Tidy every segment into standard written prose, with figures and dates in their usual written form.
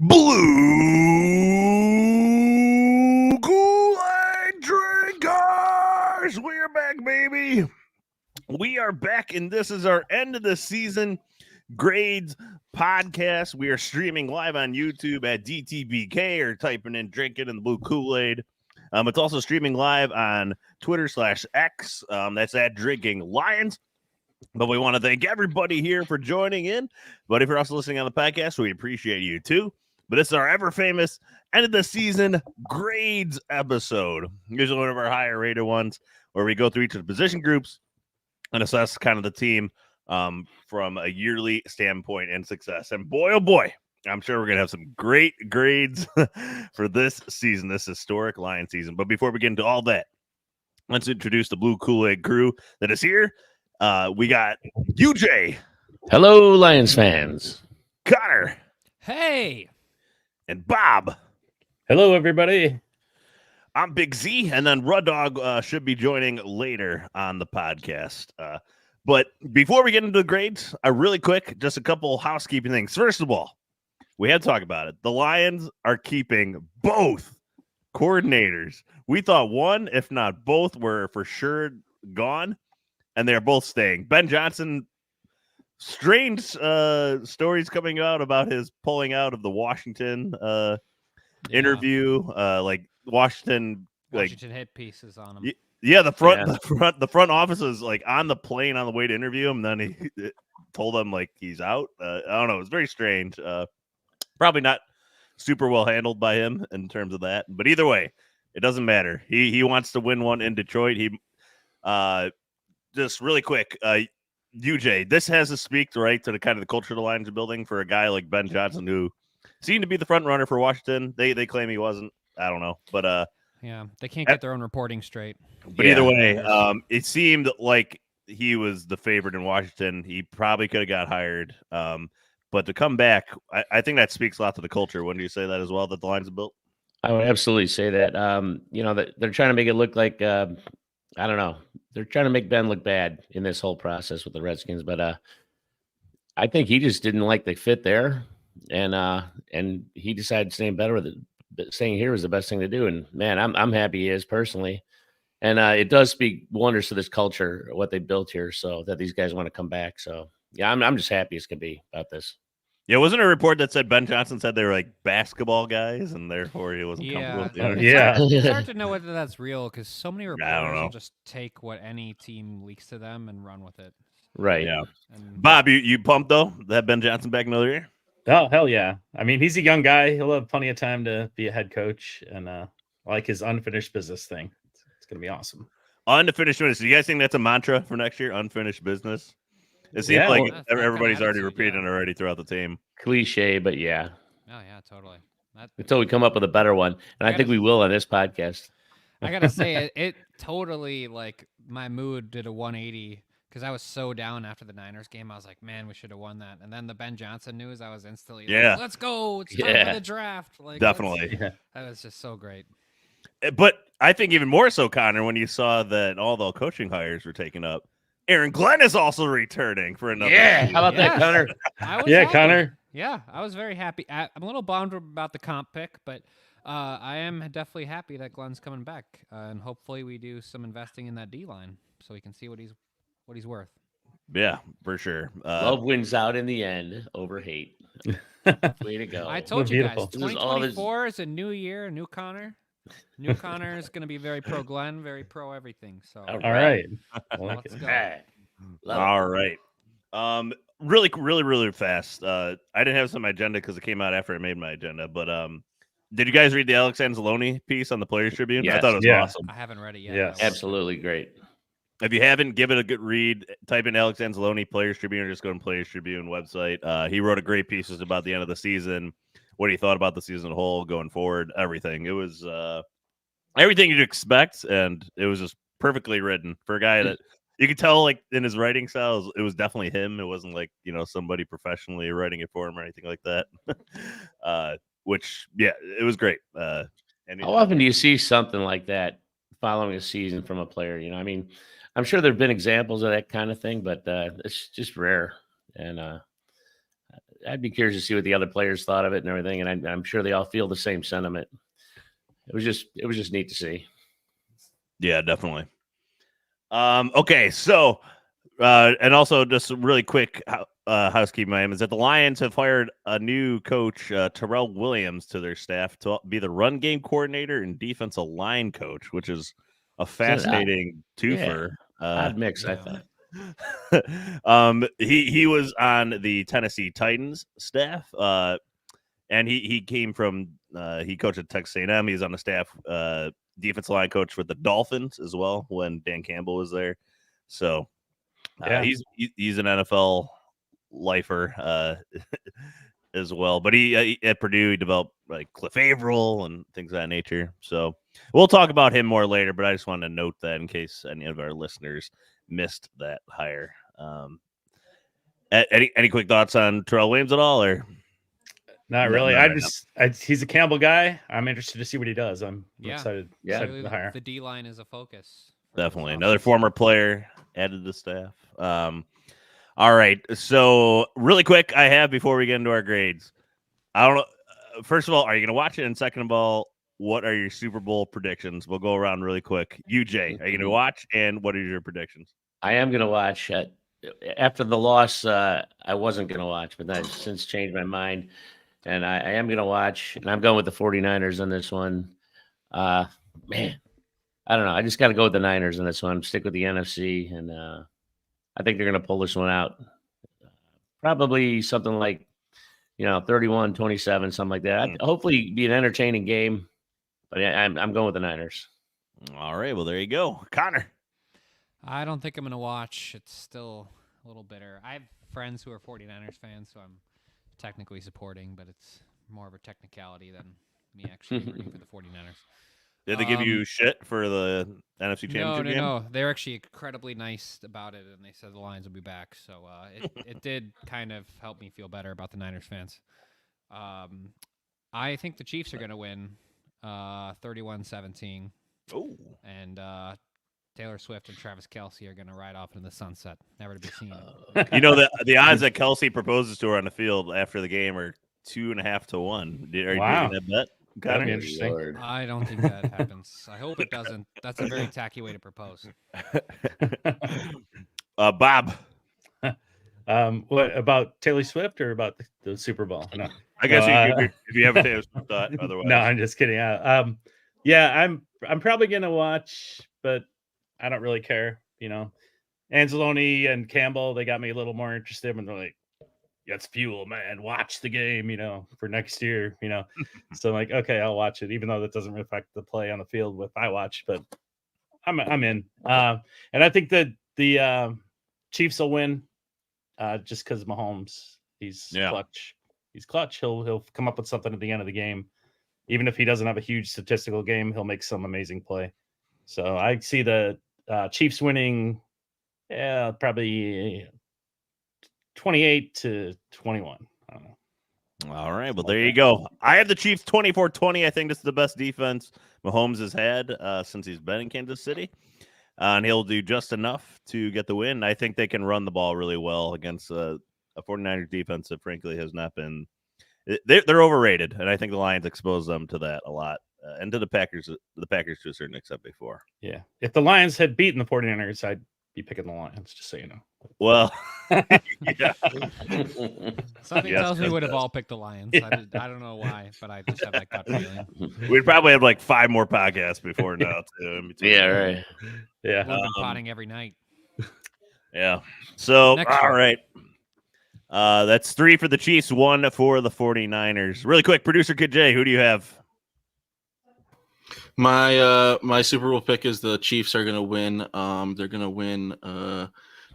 Blue KOOL-AID drinkers! We're back, baby. We are back, and this is our end of the season grades podcast. We are streaming live on YouTube at DTBK or typing in drinking in the blue Kool-Aid. It's also streaming live on Twitter/X. That's at Drinking Lions. But we want to thank everybody here for joining in. But if you're also listening on the podcast, we appreciate you too. But this is our ever famous end of the season grades episode. Usually one of our higher rated ones where we go through each of the position groups and assess kind of the team from a yearly standpoint and success. And boy, oh boy, I'm sure we're going to have some great grades for this season, this historic Lion season. But before we get into all that, let's introduce the Blue Kool-Aid crew that is here. We got UJ. Hello, Lions fans. Connor. Hey. And Bob. Hello, everybody. I'm Big Z, and then Rud Dog should be joining later on the podcast. But before we get into the grades, really quick, just a couple housekeeping things. First of all, we had to talk about it. The Lions are keeping both coordinators. We thought one, if not both, were for sure gone, and they're both staying. Ben Johnson, strange stories coming out about his pulling out of the Washington interview. Like Washington hit pieces on him. The front office was like on the plane on the way to interview him. And then he told them like he's out. I don't know. It was very strange. Probably not super well handled by him in terms of that. But either way, it doesn't matter. He wants to win one in Detroit. He just really quick, UJ, this has to speak right to the kind of the culture the Lions are building for a guy like Ben Johnson, who seemed to be the front runner for Washington. They claim he wasn't. I don't know, but yeah, they can't get their own reporting strite. But either way, it seemed like he was the favorite in Washington. He probably could have got hired, but to come back, I think that speaks a lot to the culture. Wouldn't you say that as well, that the Lions have built? I would absolutely say that. That they're trying to make it look like I don't know. They're trying to make Ben look bad in this whole process with the Redskins, but I think he just didn't like the fit there, and he decided staying here was the best thing to do. And man, I'm happy he is personally, and it does speak wonders to this culture, what they built here, so that these guys want to come back. So yeah, I'm just happy as can be about this. Yeah, wasn't a report that said Ben Johnson said they were like basketball guys, and therefore he wasn't comfortable with the It's hard to know whether that's real because so many reporters will just take what any team leaks to them and run with it. Right. Yeah. Bob, you pumped though? That Ben Johnson back another year? Oh, hell yeah. I mean, he's a young guy. He'll have plenty of time to be a head coach, and I like his unfinished business thing. It's going to be awesome. Unfinished business. Do you guys think that's a mantra for next year? Unfinished business? It seems like everybody's already repeating it already throughout the team. Cliche, but yeah. Oh, yeah, totally. Until we come up with a better one. And I think we will on this podcast. I got to say, it totally, like, my mood did a 180 because I was so down after the Niners game. I was like, man, we should have won that. And then the Ben Johnson news, I was instantly like, let's go. It's time for the draft. Like, definitely. That was just so great. But I think even more so, Connor, when you saw that all the coaching hires were taken up. Aaron Glenn is also returning for another season. How about that, Connor? Connor. Yeah, I was very happy. I'm a little bummed about the comp pick, but I am definitely happy that Glenn's coming back, and hopefully we do some investing in that D-line so we can see what he's worth. Yeah, for sure. Love wins out in the end over hate. Way to go. I told you guys, 2024 is a new year, a new Connor. New Connor is going to be very pro Glenn, very pro everything. So all right. Let's go. All right. Really fast. I didn't have some agenda because it came out after I made my agenda. But did you guys read the Alex Anzalone piece on the Players Tribune? Yes. I thought it was awesome. I haven't read it yet. Yes. Absolutely great. If you haven't, give it a good read. Type in Alex Anzalone Players Tribune or just go to Players Tribune website. He wrote a great piece about the end of the season, what he thought about the season as a whole, going forward, everything. It was everything you'd expect, and it was just perfectly written for a guy that you could tell, like, in his writing style, it was definitely him. It wasn't like, somebody professionally writing it for him or anything like that. Which, yeah, it was great. How often do you see something like that following a season from a player? I mean, I'm sure there have been examples of that kind of thing, but it's just rare. And I'd be curious to see what the other players thought of it and everything, and I'm sure they all feel the same sentiment. It was just neat to see. Yeah, definitely. Okay, so and also just really quick housekeeping item is that the Lions have hired a new coach, Terrell Williams, to their staff to be the run game coordinator and defensive line coach, which is a fascinating twofer. Odd mix, I thought. He was on the Tennessee Titans staff, and he came from he coached at Texas A&M. He's on the staff, defensive line coach with the Dolphins as well when Dan Campbell was there. So he's an NFL lifer as well. But he at Purdue he developed like Cliff Averill and things of that nature. So we'll talk about him more later. But I just wanted to note that in case any of our listeners missed that hire. Any quick thoughts on Terrell Williams at all, or not really? He's a Campbell guy. I'm interested to see what he does. I'm excited. Yeah, excited to hire. The D line is a focus. Definitely another former player added to staff. All right, so really quick, I have before we get into our grades. I don't know. First of all, are you going to watch it? And second of all, what are your Super Bowl predictions? We'll go around really quick. You, Jay, are you going to watch? And what are your predictions? I am going to watch. After the loss, I wasn't going to watch, but I've since changed my mind. And I am going to watch. And I'm going with the 49ers on this one. Man, I don't know. I just got to go with the Niners on this one. Stick with the NFC. And I think they're going to pull this one out. Probably something like, 31-27, something like that. Hopefully be an entertaining game. But I'm going with the Niners. All right. Well, there you go. Connor. I don't think I'm going to watch. It's still a little bitter. I have friends who are 49ers fans, so I'm technically supporting, but it's more of a technicality than me actually rooting for the 49ers. Did they give you shit for the NFC Championship game? No. They're actually incredibly nice about it, and they said the Lions will be back. So it did kind of help me feel better about the Niners fans. I think the Chiefs are going to win 31-17. Oh. And Taylor Swift and Travis Kelce are going to ride off into the sunset, never to be seen. The odds that Kelce proposes to her on the field after the game are 2.5 to 1. Are you taking that bet? That'd be interesting. I don't think that happens. I hope it doesn't. That's a very tacky way to propose. Bob. What about Taylor Swift or about the Super Bowl? No. I guess if you have a Taylor Swift thought, otherwise. No, I'm just kidding. I'm probably gonna watch, but I don't really care. Anzalone and Campbell, they got me a little more interested, and they're like, "That's fuel, man. Watch the game, for next year." So I'm like, okay, I'll watch it, even though that doesn't affect the play on the field with I watch, but I'm in. And I think that the Chiefs will win, just because Mahomes, he's clutch. He's clutch. He'll come up with something at the end of the game. Even if he doesn't have a huge statistical game, he'll make some amazing play. So I see the Chiefs winning, probably 28-21. I don't know. All right. Well, there you go. I have the Chiefs 24-20. I think this is the best defense Mahomes has had since he's been in Kansas City. And he'll do just enough to get the win. I think they can run the ball really well against a 49ers defense that, frankly, has not been – they're overrated, and I think the Lions expose them to that a lot, and to the Packers to a certain extent before. Yeah. If the Lions had beaten the 49ers, I'd be picking the Lions, just so you know. Well, yeah. Something tells me we would have all picked the Lions. Yeah. I don't know why, but I just have that gut feeling. We'd probably have like 5 more podcasts before now, too. Yeah, right. Yeah. We've been potting every night. Yeah. So, all right. That's 3 for the Chiefs, 1 for the 49ers. Really quick, producer Kid J, who do you have? My Super Bowl pick is the Chiefs are going to win. They're going to win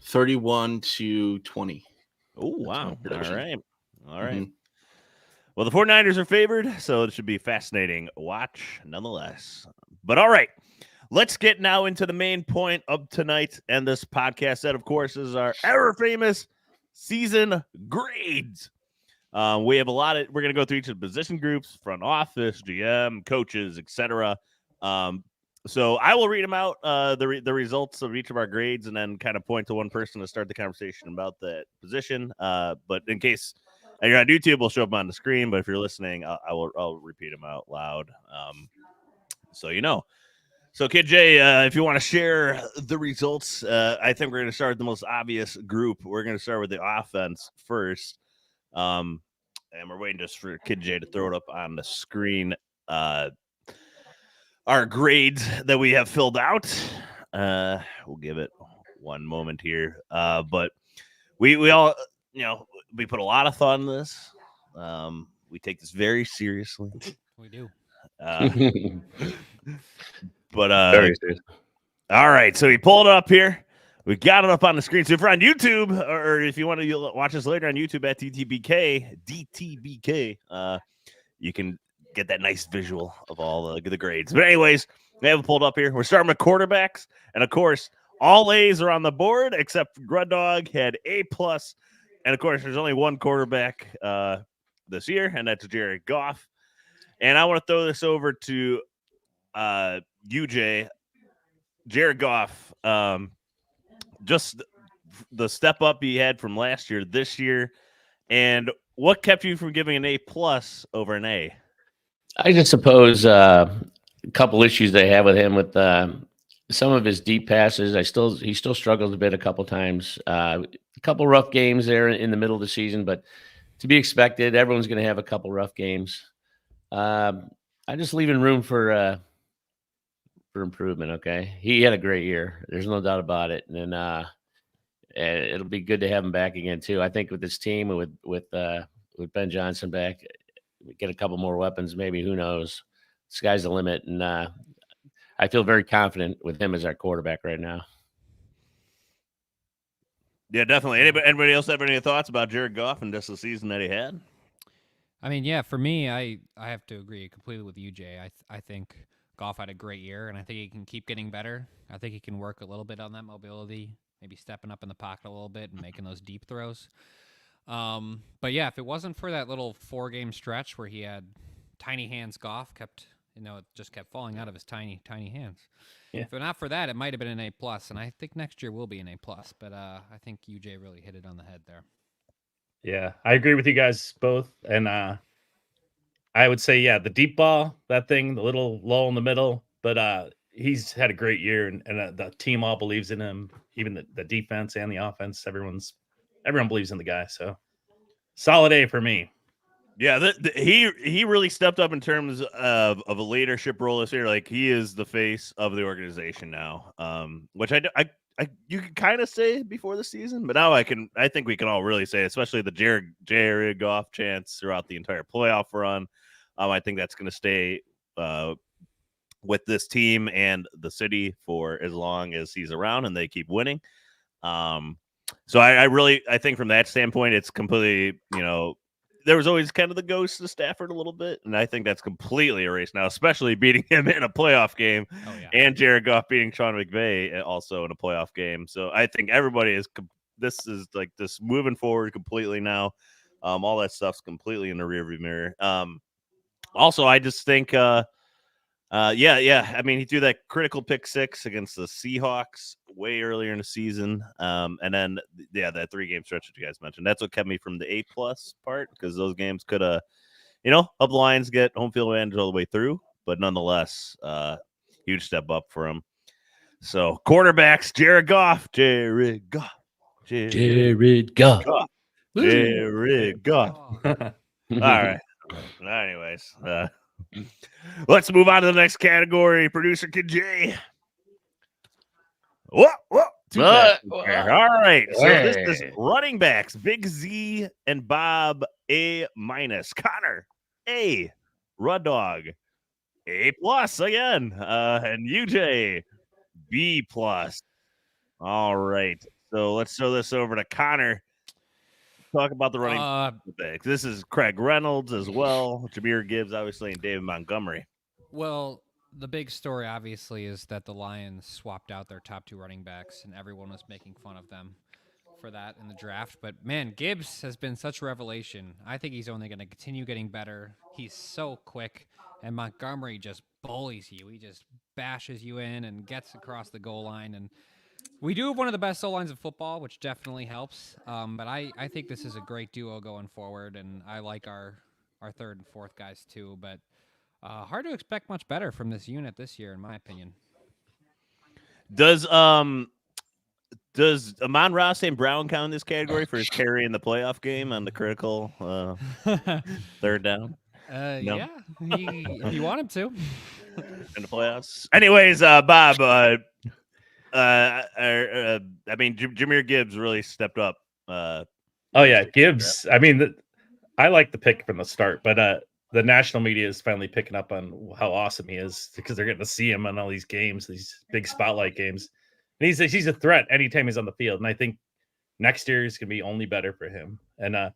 31-20. Oh, wow. All right. Mm-hmm. Well, the 49ers are favored, so it should be a fascinating watch nonetheless. But all right, let's get now into the main point of tonight and this podcast. That, of course, is our ever-famous season grades. We have we're going to go through each of the position groups, front office, GM, coaches, etc. So I will read them out, the results of each of our grades, and then kind of point to one person to start the conversation about that position. But in case And you're on YouTube, will show up on the screen. But if you're listening, I'll repeat them out loud. So you know. So Kid J, if you want to share the results, I think we're going to start with the most obvious group. We're going to start with the offense first. And we're waiting just for Kid J to throw it up on the screen. Our grades that we have filled out. We'll give it one moment here. But we all, we put a lot of thought in this. We take this very seriously. We do. But Very serious. all right, so we pulled it up here. We got it up on the screen. So if you're on YouTube, or if you want to watch us later on YouTube at DTBK, you can get that nice visual of all the grades. But anyways, we have it pulled up here. We're starting with quarterbacks, and of course, all A's are on the board except Grud Dog had A+, and of course, there's only one quarterback this year, and that's Jared Goff. And I want to throw this over to UJ. Jared Goff, just the step up he had from last year, this year, and what kept you from giving an A+ over an A? I just suppose a couple issues they have with him with some of his deep passes. He still struggles a bit a couple times. A couple rough games there in the middle of the season, but to be expected. Everyone's going to have a couple rough games. I'm just leaving room for improvement. Okay, he had a great year. There's no doubt about it, and then it'll be good to have him back again too. I think with this team, with Ben Johnson back, we get a couple more weapons. Maybe, who knows? Sky's the limit, and I feel very confident with him as our quarterback right now. Yeah, definitely. Anybody else have any thoughts about Jared Goff and just the season that he had? I mean, yeah, for me, I have to agree completely with you, Jay. I think Goff had a great year, and I think he can keep getting better. I think he can work a little bit on that mobility, maybe stepping up in the pocket a little bit and making those deep throws. But yeah, if it wasn't for that little 4-game stretch where he had tiny hands, Goff it just kept falling out of his tiny hands. Yeah. If not for that, it might have been an A+, and I think next year will be an A+. But I think UJ really hit it on the head there. Yeah, I agree with you guys both. And I would say, yeah, the deep ball, that thing, the little lull in the middle, but he's had a great year, and the team all believes in him, even the defense and the offense. Everyone believes in the guy. So solid A for me. Yeah, he really stepped up in terms of a leadership role this year. Like, he is the face of the organization now, which you could kind of say before the season, but now I think we can all really say, especially the Jared Goff chance throughout the entire playoff run. I think that's going to stay with this team and the city for as long as he's around and they keep winning. So I think from that standpoint, it's completely, there was always kind of the ghost of Stafford a little bit, and I think that's completely erased now, especially beating him in a playoff game. Oh, yeah. And Jared Goff beating Sean McVay also in a playoff game. So I think everybody this is like this moving forward completely now. All that stuff's completely in the rearview mirror. Also, I just think, yeah. I mean, he threw that critical pick 6 against the Seahawks way earlier in the season. And then, that 3-game stretch that you guys mentioned, that's what kept me from the A+ part, because those games could have, helped the Lions get home field advantage all the way through. But nonetheless, huge step up for him. So quarterbacks, Jared Goff. All right. Anyways, let's move on to the next category. Producer Kid J. Whoa. All right. So this is running backs. Big Z and Bob A-. Connor A. Rud Dog A+ again. And UJ B+. All right. So let's throw this over to Connor. Talk about the running backs. This is Craig Reynolds as well. Jahmyr Gibbs, obviously, and David Montgomery. Well, the big story, obviously, is that the Lions swapped out their top 2 running backs, and everyone was making fun of them for that in the draft. But, man, Gibbs has been such a revelation. I think he's only going to continue getting better. He's so quick, and Montgomery just bullies you. He just bashes you in and gets across the goal line. And We do have one of the best O-lines of football, which definitely helps. But I think this is a great duo going forward, and I like our third and fourth guys too. But hard to expect much better from this unit this year, in my opinion. Does Amon-Ra St. Brown count in this category for his carry in the playoff game on the critical third down? No. Yeah, if you want him to. In the playoffs. Anyways, Bob, I mean, Jahmyr Gibbs really stepped up. Oh yeah, Gibbs. I mean, I like the pick from the start, but the national media is finally picking up on how awesome he is because they're getting to see him on all these games, these big spotlight games. And he's a threat anytime he's on the field. And I think next year is going to be only better for him. And I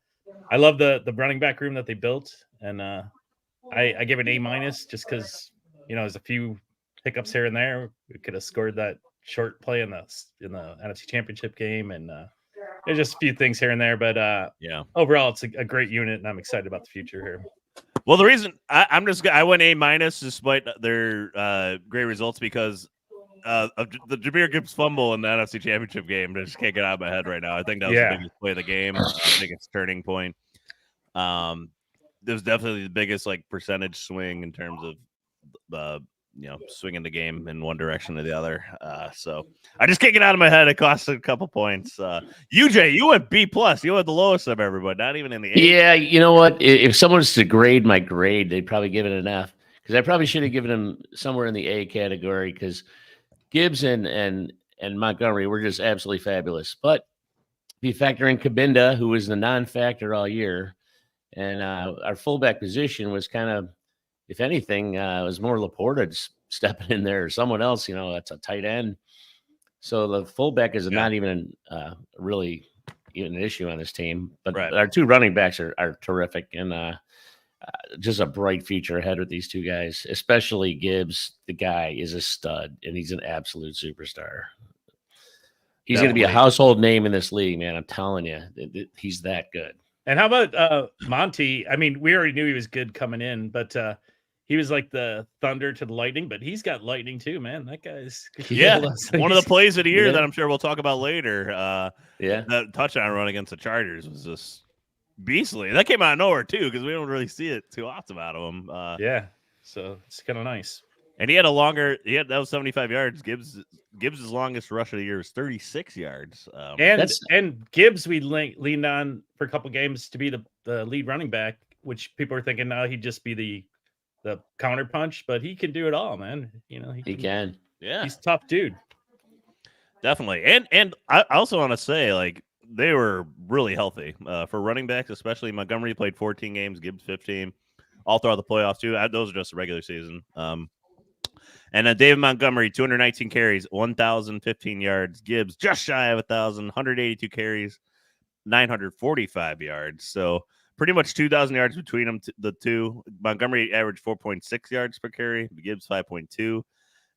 love the running back room that they built. And I give it an A- just because, there's a few hiccups here and there. We could have scored that short play in the NFC Championship game. And there's just a few things here and there. But overall, it's a great unit. And I'm excited about the future here. Well, the reason I went A- despite their great results because of the Jahmyr Gibbs fumble in the NFC Championship game. I just can't get out of my head right now. I think that was the biggest play of the game, biggest turning point. There was definitely the biggest percentage swing in terms of swinging the game in one direction or the other. So I just can't get out of my head. It cost a couple points. UJ, you went B+. You went the lowest of everybody, not even in the A. Yeah, you know what? If someone was to grade my grade, they'd probably give it an F because I probably should have given him somewhere in the A category because Gibbs and Montgomery were just absolutely fabulous. But if you factor in Kabinda, who was the non-factor all year, and our fullback position was kind of, if anything, it was more Laporta stepping in there or someone else, that's a tight end. So the fullback is not even really even an issue on this team. But our two running backs are terrific and just a bright future ahead with these two guys, especially Gibbs. The guy is a stud, and he's an absolute superstar. He's going to be a household name in this league, man. I'm telling you, he's that good. And how about Monty? I mean, we already knew he was good coming in, but he was like the thunder to the lightning, but he's got lightning too, man. That guy's one of the plays of the year that I'm sure we'll talk about later. That touchdown run against the Chargers was just beastly. That came out of nowhere too, because we don't really see it too often out of him. So it's kind of nice. And he had that was 75 yards. Gibbs' longest rush of the year is 36 yards. And Gibbs we leaned on for a couple games to be the lead running back, which people are thinking now he'd just be the counter punch, but he can do it all, man. He can. Yeah, he's a tough dude. Definitely. And I also want to say they were really healthy for running backs, especially Montgomery played 14 games, Gibbs 15, all throughout the playoffs too. Those are just the regular season. And then David Montgomery, 219 carries, 1,015 yards. Gibbs just shy of 1,000, 182 carries, 945 yards. So pretty much 2,000 yards between them, the two. Montgomery averaged 4.6 yards per carry, Gibbs 5.2,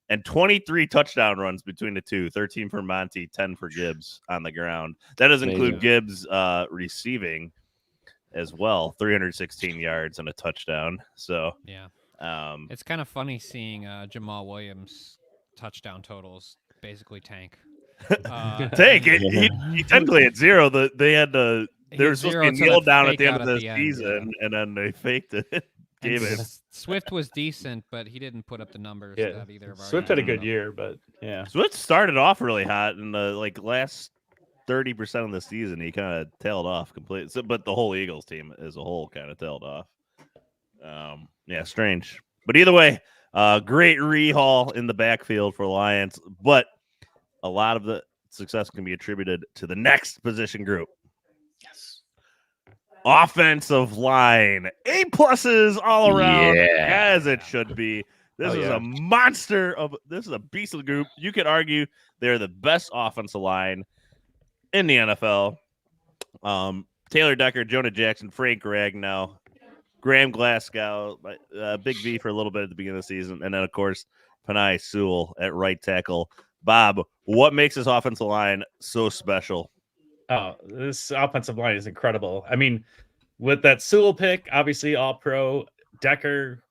and 23 touchdown runs between the two, 13 for Monty, 10 for Gibbs on the ground. That does include Gibbs receiving as well, 316 yards and a touchdown. So yeah. It's kind of funny seeing Jamal Williams' touchdown totals basically tank. He technically had zero. They had they were supposed to be nailed down at the end of the season, and then they faked it. Swift was decent, but he didn't put up the numbers that either of our Swift had a good year, but Swift started off really hot in the last 30% of the season. He kind of tailed off completely. So, but the whole Eagles team as a whole kind of tailed off. Strange. But either way, great rehaul in the backfield for Lions, but a lot of the success can be attributed to the next position group. Yes. Offensive line. A+ all around, as it should be. This is a monster this is a beast of the group. You could argue they're the best offensive line in the NFL. Taylor Decker, Jonah Jackson, Frank Ragnow, Graham Glasgow, Big V for a little bit at the beginning of the season, and then, of course, Penei Sewell at right tackle. Bob, what makes this offensive line so special? Oh, this offensive line is incredible. I mean, with that Sewell pick, obviously all-pro. Decker,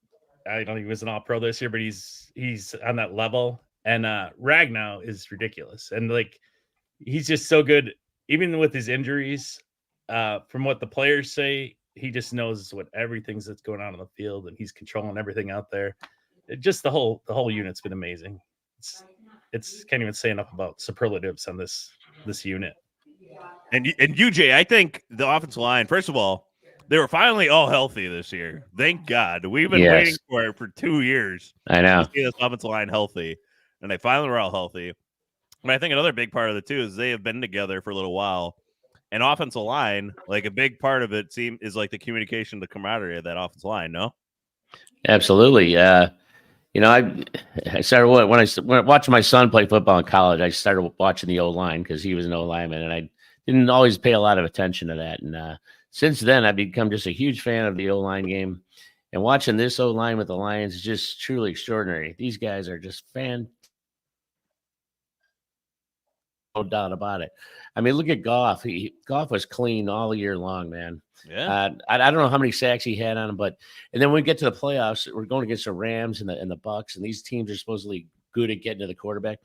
I don't think he was an all-pro this year, but he's on that level. And Ragnow is ridiculous. And like, he's just so good, even with his injuries. From what the players say, he just knows what everything's that's going on the field, and he's controlling everything out there. Just the whole unit's been amazing. It's can't even say enough about superlatives on this unit. And UJ, I think the offensive line, first of all, they were finally all healthy this year. Thank God. We've been waiting for it for 2 years. I know. To see this offensive line healthy, and they finally were all healthy. But I think another big part of it too is they have been together for a little while. And offensive line, like a big part of it is like the communication, the camaraderie of that offensive line, no? Absolutely. You know, I started when I watching my son play football in college. I started watching the O-line because he was an O-lineman, and I didn't always pay a lot of attention to that. And since then, I've become just a huge fan of the O-line game. And watching this O-line with the Lions is just truly extraordinary. These guys are just no doubt about it. I mean, look at Goff. Goff was clean all year long, man. Yeah. I don't know how many sacks he had on him, and then when we get to the playoffs, we're going against the Rams and the Bucks, and these teams are supposedly good at getting to the quarterback.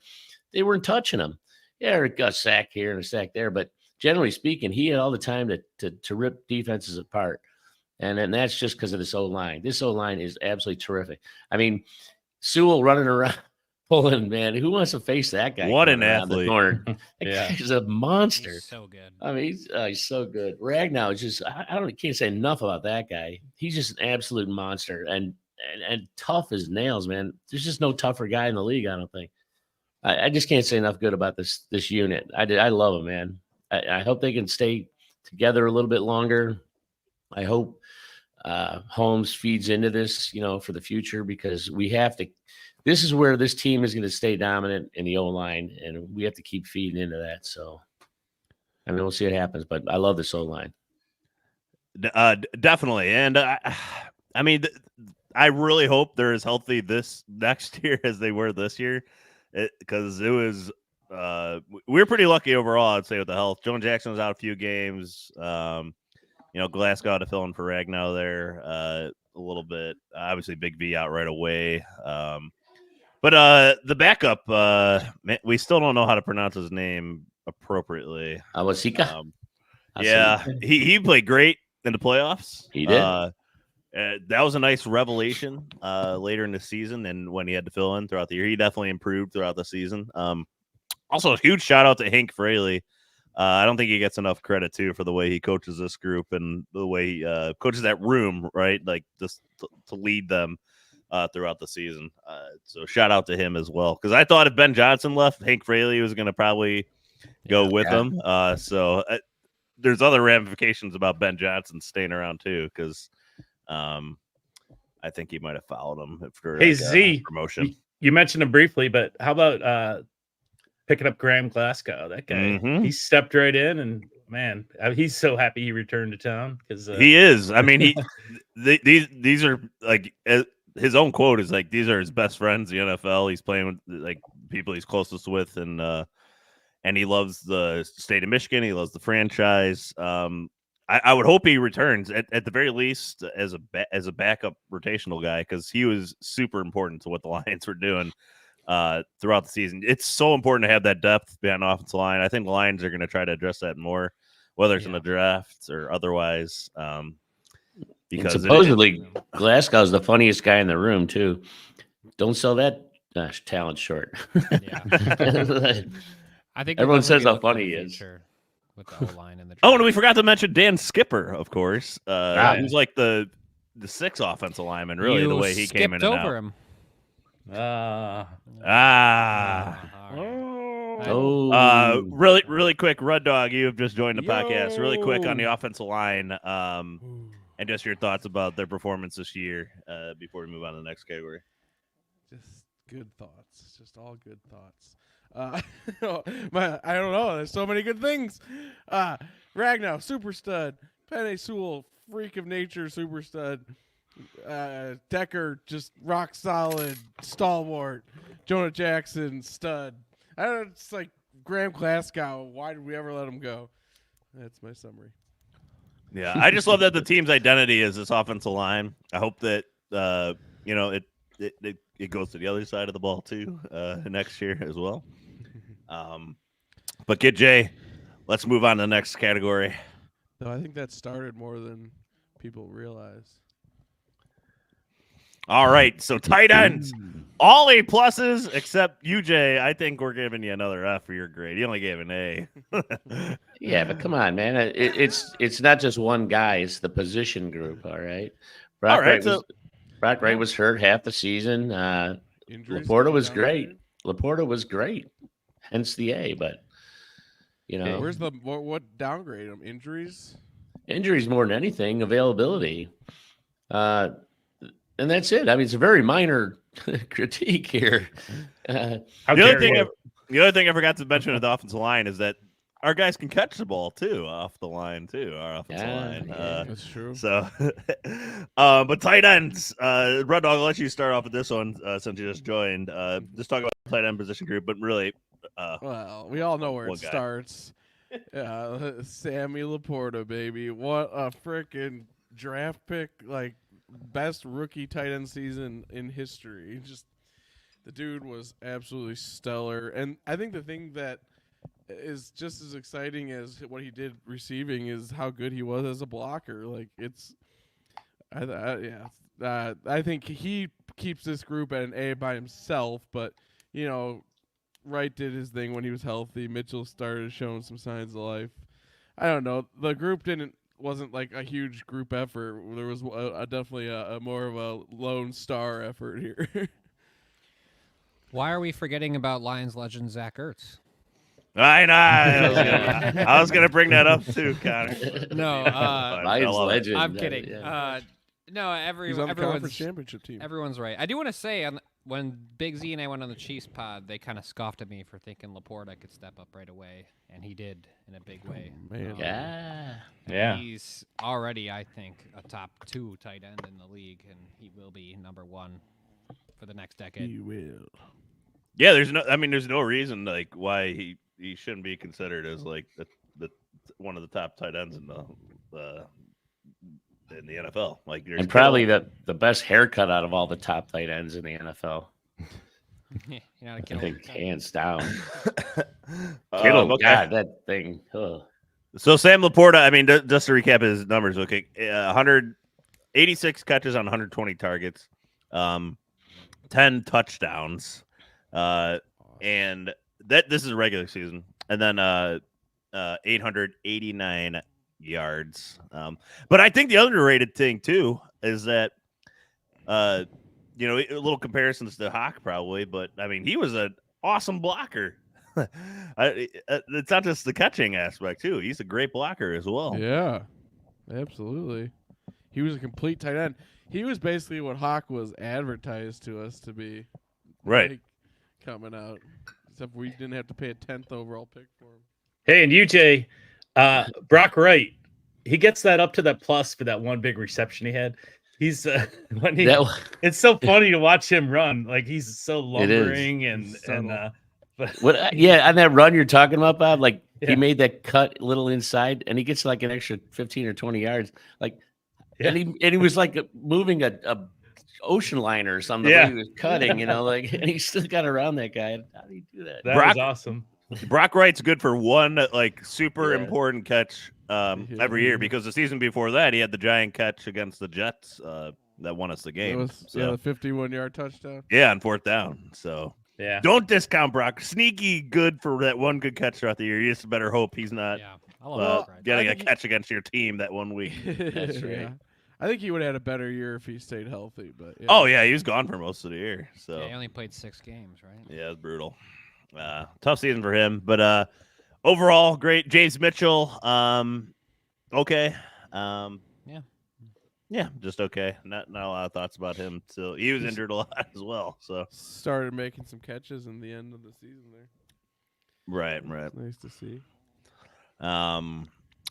They weren't touching him. Yeah, he got a sack here and a sack there, but generally speaking, he had all the time to rip defenses apart. And that's just because of this O-line. This O-line is absolutely terrific. I mean, Sewell running around, pulling, man. Who wants to face that guy? What an athlete. That guy's a monster. He's so good. I mean, he's so good. Ragnow is just, can't say enough about that guy. He's just an absolute monster and tough as nails, man. There's just no tougher guy in the league, I don't think. I just can't say enough good about this unit. I love him, man. I hope they can stay together a little bit longer. I hope Holmes feeds into this, for the future, because we have to. This is where this team is going to stay dominant in the O-line, and we have to keep feeding into that. So, I mean, we'll see what happens, but I love this O-line. Definitely. And I mean, I really hope they're as healthy this next year as they were this year, because it was we were pretty lucky overall, I'd say, with the health. Joan Jackson was out a few games. Glasgow had to fill in for Ragnow there a little bit. Obviously, Big V out right away. But the backup, we still don't know how to pronounce his name appropriately. Awasika? Yeah, he played great in the playoffs. He did. That was a nice revelation later in the season, and when he had to fill in throughout the year, he definitely improved throughout the season. Also, a huge shout out to Hank Fraley. I don't think he gets enough credit too for the way he coaches this group and the way he coaches that room, right? Like just to lead them throughout the season. So shout out to him as well, because I thought if Ben Johnson left, Hank Fraley was going to probably go with him. So there's other ramifications about Ben Johnson staying around too, because I think he might have followed him for promotion. You mentioned him briefly, but how about picking up Graham Glasgow? That guy, he stepped right in, and man, he's so happy he returned to town, because he is. I mean, these are like his own quote is like, these are his best friends in the NFL. He's playing with like people he's closest with, and he loves the state of Michigan. He loves the franchise. I would hope he returns at the very least as a backup rotational guy, because he was super important to what the Lions were doing throughout the season. It's so important to have that depth behind the offensive line. I think the Lions are going to try to address that more, whether it's in the drafts or otherwise. Because and supposedly Glasgow's the funniest guy in the room too. Don't sell that talent short. I think everyone says how funny he is. With the O-line and the and we forgot to mention Dan Skipper, of course. Who's like the sixth offensive lineman, really, the way he came in and over out. Him. Really quick, Rud Dog, you have just joined the podcast. Really quick on the offensive line, and just your thoughts about their performance this year before we move on to the next category. Just good thoughts. Just all good thoughts. I don't know. There's so many good things. Ragnow, super stud. Penny Sewell, freak of nature, super stud. Decker, just rock solid, stalwart. Jonah Jackson, stud. I don't know, it's like Graham Glasgow. Why did we ever let him go? That's my summary. Yeah, I just love that the team's identity is this offensive line. I hope that it it goes to the other side of the ball too next year as well. But Kid J, let's move on to the next category. No, I think that started more than people realize. All right, so tight ends, all A pluses except UJ. I think we're giving you another F for your grade. You only gave an A. Yeah, but come on, man. It's not just one guy. It's the position group. All right. Brock Wright was hurt half the season. Injuries Laporta was great. Laporta was great. Hence the A. But where's the what downgrade him? Injuries more than anything. Availability. And that's it. I mean, it's a very minor critique here. The other thing I forgot to mention with the offensive line is that our guys can catch the ball too off the line too. Our offensive line. that's true. So, but tight ends. Red Dog, I'll let you start off with this one since you just joined. Just talk about the tight end position group, but really, Well, we all know where it one guy. starts. Sammy Laporta, baby. What a freaking draft pick! Like, best rookie tight end season in history. Just the dude was absolutely stellar. And I think the thing that is just as exciting as what he did receiving is how good he was as a blocker. Like, I think he keeps this group at an A by himself, but Wright did his thing when he was healthy. Mitchell started showing some signs of life. I don't know. The group wasn't like a huge group effort. There was definitely a more of a lone star effort here. Why are we forgetting about Lions legend Zach Ertz? I know. I was gonna bring that up too, Connor. No, Lions legend. I'm kidding. Yeah. No, He's on the conference championship team. Everyone's right. I do want to say, when Big Z and I went on the Chiefs pod, they kind of scoffed at me for thinking Laporta could step up right away, and he did in a big way. Man. Yeah. He's already, I think, a top 2 tight end in the league, and he will be number 1 for the next decade. He will. Yeah, there's no reason like why he shouldn't be considered as like the one of the top tight ends in the NFL. Like, And probably the best haircut out of all the top tight ends in the NFL. You're not a I killer. think hands down. Kittle, okay. God, that thing. Ugh. So Sam Laporta, I mean, just to recap his numbers, okay, 186 catches on 120 targets, 10 touchdowns, and this is a regular season, and then 889 yards. But I think the underrated thing too is that, a little comparisons to Hawk probably, but I mean, he was an awesome blocker. It's not just the catching aspect too. He's a great blocker as well. Yeah, absolutely. He was a complete tight end. He was basically what Hawk was advertised to us to be. Right. Like, coming out. Except we didn't have to pay a 10th overall pick for him. Hey, and UJ, Brock Wright, he gets that up to that plus for that one big reception he had. He's it's so funny to watch him run. Like, he's so lumbering and on that run you're talking about, Bob, like he made that cut a little inside and he gets like an extra 15 or 20 yards. Like, and he was like moving a ocean liner or something. He was cutting, and he still got around that guy. How do you do that? That was awesome. Brock Wright's good for one like super important catch every year, because the season before that he had the giant catch against the Jets that won us the game. The 51-yard touchdown. Yeah, on 4th down. So don't discount Brock. Sneaky good for that one good catch throughout the year. You just better hope he's not getting a catch against your team that one week. That's right. Yeah. I think he would have had a better year if he stayed healthy. But he was gone for most of the year. So he only played 6 games, right? Yeah, it's brutal. Tough season for him, but overall great. James Mitchell, okay, just okay. Not a lot of thoughts about him. So he was injured a lot as well. So started making some catches in the end of the season there. Right. It's nice to see.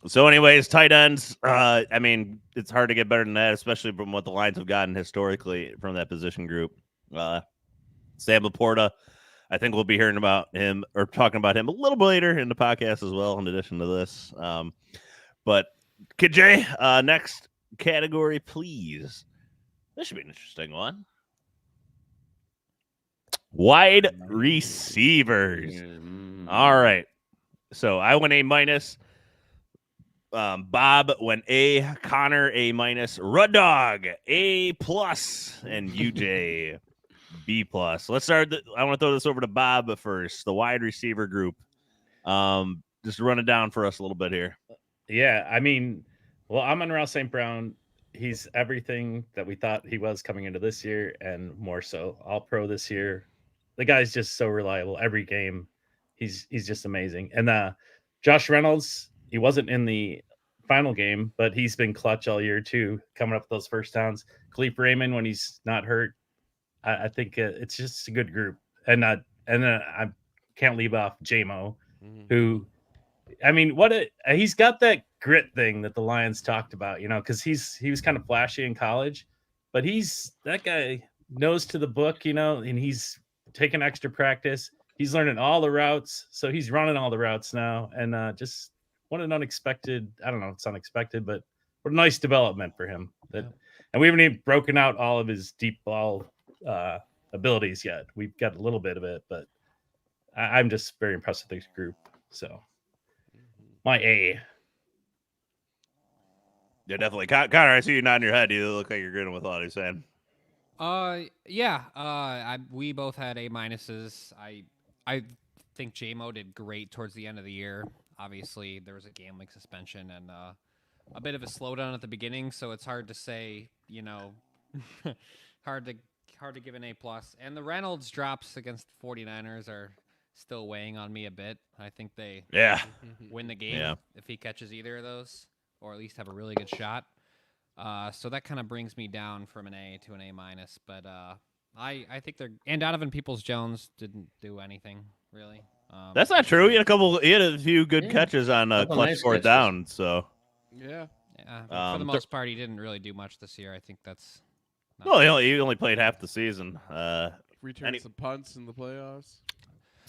So anyways, tight ends. I mean, it's hard to get better than that, especially from what the Lions have gotten historically from that position group. Sam Laporta, I think we'll be hearing about him or talking about him a little bit later in the podcast as well, in addition to this. But Kid J, next category, please. This should be an interesting one. Wide receivers. All right. So I went A-. Bob went A. Connor A-. Rud Dog A+, and UJ B+. Let's start. I want to throw this over to Bob first. The wide receiver group. Just run it down for us a little bit here. Yeah, I mean, well, Amon-Ra St. Brown, he's everything that we thought he was coming into this year and more so. All pro this year. The guy's just so reliable every game. He's just amazing. And Josh Reynolds, he wasn't in the final game, but he's been clutch all year too, coming up with those first downs. Khalif Raymond, when he's not hurt, I think it's just a good group. And then I can't leave off J-Mo, who, I mean, he's got that grit thing that the Lions talked about, because he was kind of flashy in college, but that guy knows to the book, and he's taking extra practice. He's learning all the routes, so he's running all the routes now, and just what an unexpected, I don't know, it's unexpected, but what a nice development for him. And we haven't even broken out all of his deep ball abilities yet. We've got a little bit of it, but I'm just very impressed with this group. So my A. Yeah, definitely. Connor, I see you nodding your head. You look like you're agreeing with what he's saying. Yeah. We both had A-. I think J-Mo did great towards the end of the year. Obviously, there was a gambling suspension and a bit of a slowdown at the beginning, so it's hard to say, hard to give an A+. And the Reynolds drops against the 49ers are still weighing on me a bit. I think they win the game if he catches either of those, or at least have a really good shot. So that kind of brings me down from an A to an A-. But I think they're, and Donovan Peoples-Jones didn't do anything really. That's not true. He had a few good catches on clutch fourth down. So yeah. For the most part, he didn't really do much this year. I think that's. Well, he only played half the season. Returned some punts in the playoffs.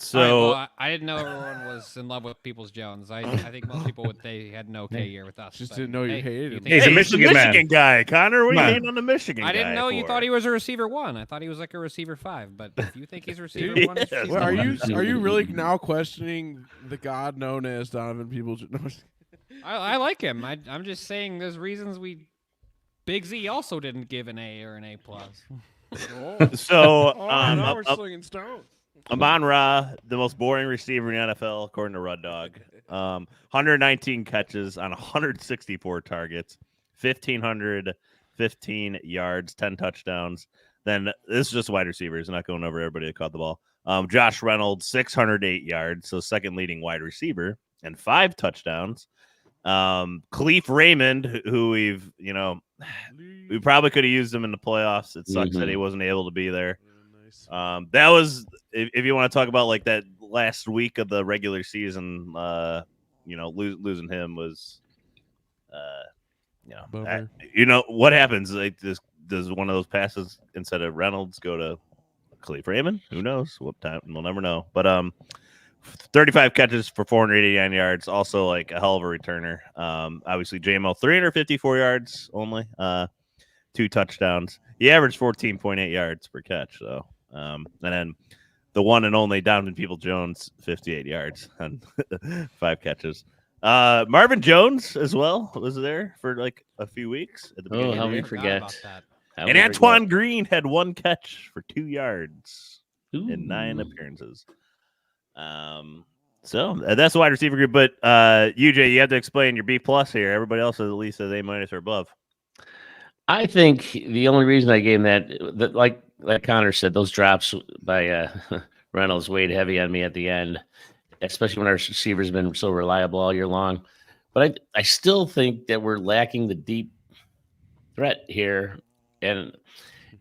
So I didn't know everyone was in love with Peoples-Jones. I think most people would say he had an okay year with us. Just didn't know you hated him. He's a Michigan guy. Connor, what are you hating on the Michigan guy? I didn't know you for? thought he was a receiver 1. I thought he was like a receiver 5. But if you think he's a receiver 1, well, are you really now questioning the god known as Donovan Peoples-Jones? I like him. I'm just saying there's reasons Big Z also didn't give an A or an A+. So now we're slinging stones. Amon-Ra, the most boring receiver in the NFL, according to Rud Dog. 119 catches on 164 targets, 1,515 yards, 10 touchdowns. Then this is just wide receivers, not going over everybody that caught the ball. Josh Reynolds, 608 yards, so second leading wide receiver, and 5 touchdowns. Khalif Raymond, who we probably could have used him in the playoffs. It sucks that he wasn't able to be there. That was, if you want to talk about like that last week of the regular season, losing him was, what happens? Like this, does one of those passes instead of Reynolds go to Khalif Raymond? Who knows? What time? We'll never know. But 35 catches for 489 yards. Also like a hell of a returner. Obviously J-Mo 354 yards only. 2 touchdowns. He averaged 14.8 yards per catch, though. And then the one and only Donovan Peoples-Jones, 58 yards on 5 catches. Marvin Jones as well was there for like a few weeks at the beginning. How we forget. And Antoine Green had 1 catch for 2 yards in 9 appearances. So that's the wide receiver group. But UJ, you have to explain your B+ here. Everybody else is at least as A- or above. I think the only reason I gave him that like Connor said, those drops by Reynolds weighed heavy on me at the end, especially when our receivers have been so reliable all year long. But I still think that we're lacking the deep threat here. And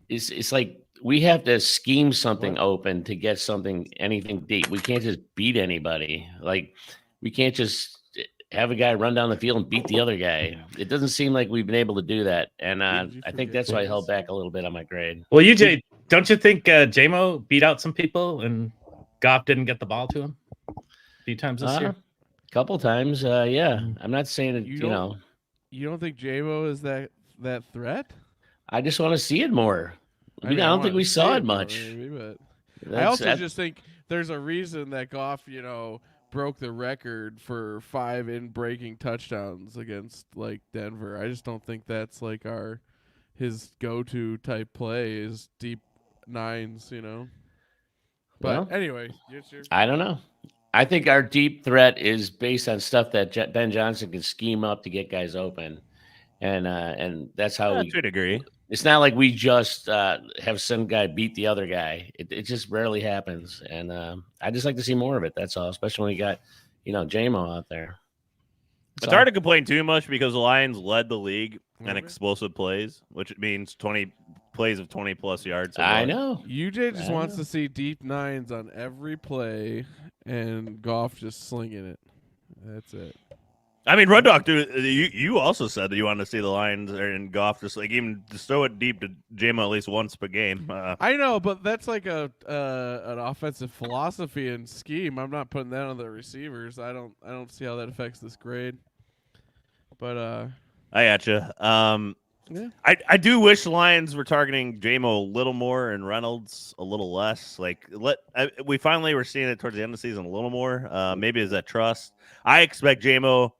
it's like we have to scheme something open to get anything deep. We can't just beat anybody. Like we can't just have a guy run down the field and beat the other guy. It doesn't seem like we've been able to do that. And I think that's why I held back a little bit on my grade. Well, UJ, don't you think J-Mo beat out some people and Goff didn't get the ball to him a few times this year? A couple times, yeah. I'm not saying it, You don't think J-Mo is that threat? I just want to see it more. I don't think we saw it much. Maybe, but I also just think there's a reason that Goff, broke the record for 5 in-breaking touchdowns against like Denver. I just don't think that's like his go-to type play is deep nines, But Well, anyway, I don't know. I think our deep threat is based on stuff that Ben Johnson can scheme up to get guys open, and that's how to a degree. It's not like we just have some guy beat the other guy. It just rarely happens, and I just like to see more of it. That's all, especially when we got J-Mo out there. It's hard to complain too much because the Lions led the league in explosive plays, which means 20 plays of 20-plus yards. I know. UJ just wants to see deep nines on every play and Goff just slinging it. That's it. I mean, Red Dog, dude, you also said that you wanted to see the Lions and Goff just like even just throw it deep to J-Mo at least once per game. I know, but that's like an offensive philosophy and scheme. I'm not putting that on the receivers. I don't see how that affects this grade. But I gotcha. Yeah. I do wish the Lions were targeting J-Mo a little more and Reynolds a little less. Like we finally were seeing it towards the end of the season a little more. Maybe is that trust. I expect J-Mo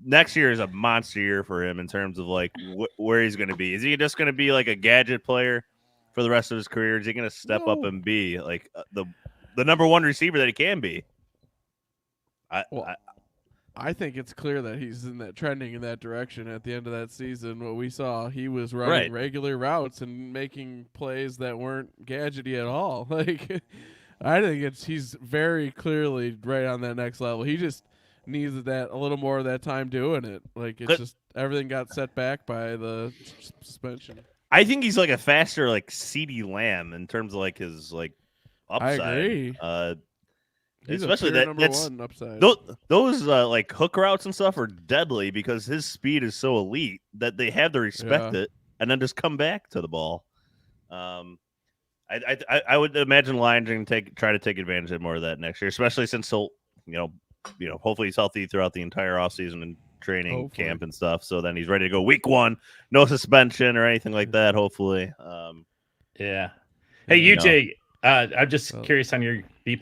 next year is a monster year for him in terms of like where he's going to be. Is he just going to be like a gadget player for the rest of his career? Is he going to step up and be like the number one receiver that he can be? I think it's clear that he's trending in that direction. At the end of that season, what we saw, he was running regular routes and making plays that weren't gadgety at all. Like, I think he's very clearly right on that next level. He just needs a little more of that time doing it. Like, it's just everything got set back by the suspension. I think he's like a faster like CeeDee Lamb in terms of like his like upside. I agree. He's especially that number one upside. Those like hook routes and stuff are deadly because his speed is so elite that they have to respect it and then just come back to the ball. I would imagine Lions are going to try to take advantage of more of that next year, especially since he'll hopefully he's healthy throughout the entire offseason and training camp and stuff. So then he's ready to go week 1, no suspension or anything like that. Hopefully, yeah. Hey, UJ, I'm just curious on your B+.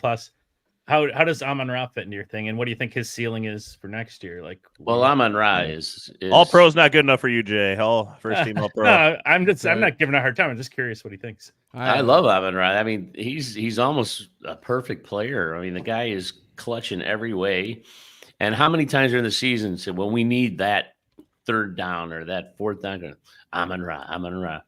How does Amon-Ra fit into your thing, and what do you think his ceiling is for next year? Like, well, Amon-Ra is all pro's not good enough for you, Jay. All first team all pro. No, I'm not giving a hard time. I'm just curious what he thinks. I love Amon-Ra. I mean, he's almost a perfect player. I mean, the guy is clutch in every way. And how many times during the season said, when we need that third down or that fourth down, Amon-Ra.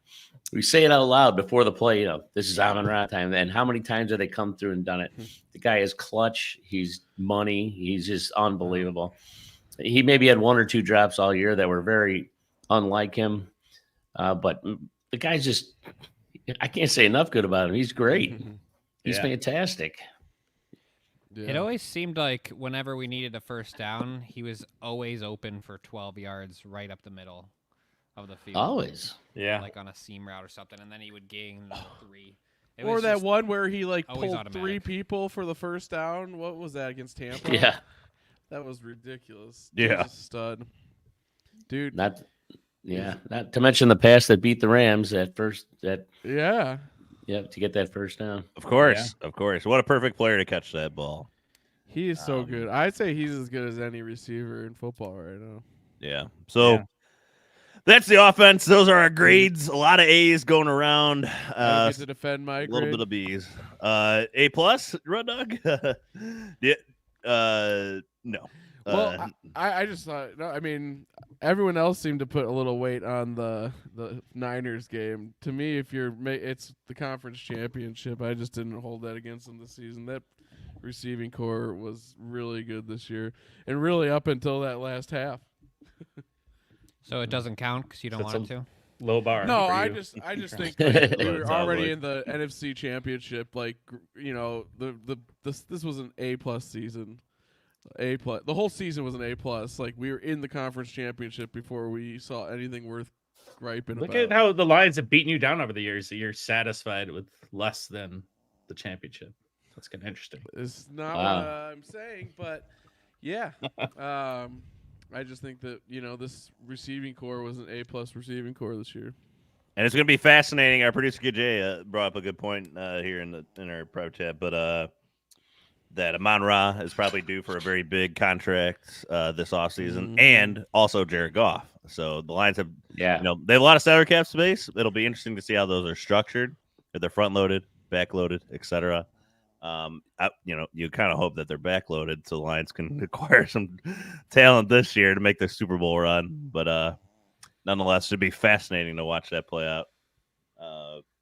We say it out loud before the play, this is Amon-Ra time. And how many times have they come through and done it? The guy is clutch. He's money. He's just unbelievable. He maybe had 1 or 2 drops all year that were very unlike him. But the guy's just, I can't say enough good about him. He's great. He's fantastic. Yeah. It always seemed like whenever we needed a first down, he was always open for 12 yards right up the middle of the field. Always. Yeah. Like on a seam route or something, and then he would gain 3. Or that one where he pulled automatic. 3 people for the first down. What was that against Tampa? Yeah. That was ridiculous. Yeah. Was a stud. Dude. Not to mention the pass that beat the Rams to get that first down. Of course. What a perfect player to catch that ball. He is so good. I'd say he's as good as any receiver in football right now. Yeah. So that's the offense. Those are our grades. A lot of A's going around. Get to defend my grade. A little bit of B's. A+, Red Dog? No. Well, I just thought. No, I mean, everyone else seemed to put a little weight on the Niners game. To me, it's the conference championship. I just didn't hold that against them this season. That receiving core was really good this year, and really up until that last half. So it doesn't count because you don't want it to? Low bar. No, I just think we were already in the NFC Championship. Like, this was an A+ season. A+. The whole season was an A+. Like, we were in the conference championship before we saw anything worth griping about. Look at how the Lions have beaten you down over the years. That you're satisfied with less than the championship. That's kind of interesting. It's not what I'm saying, but yeah. I just think that this receiving core was an A+ receiving core this year. And it's going to be fascinating. Our producer Jay brought up a good point here in our private chat, but that Amon-Ra is probably due for a very big contract this offseason, and also Jared Goff. So the Lions have, they have a lot of salary cap space. It'll be interesting to see how those are structured, if they're front loaded, back loaded, etc. You kind of hope that they're back loaded so the Lions can acquire some talent this year to make the Super Bowl run. But nonetheless, it'd be fascinating to watch that play out.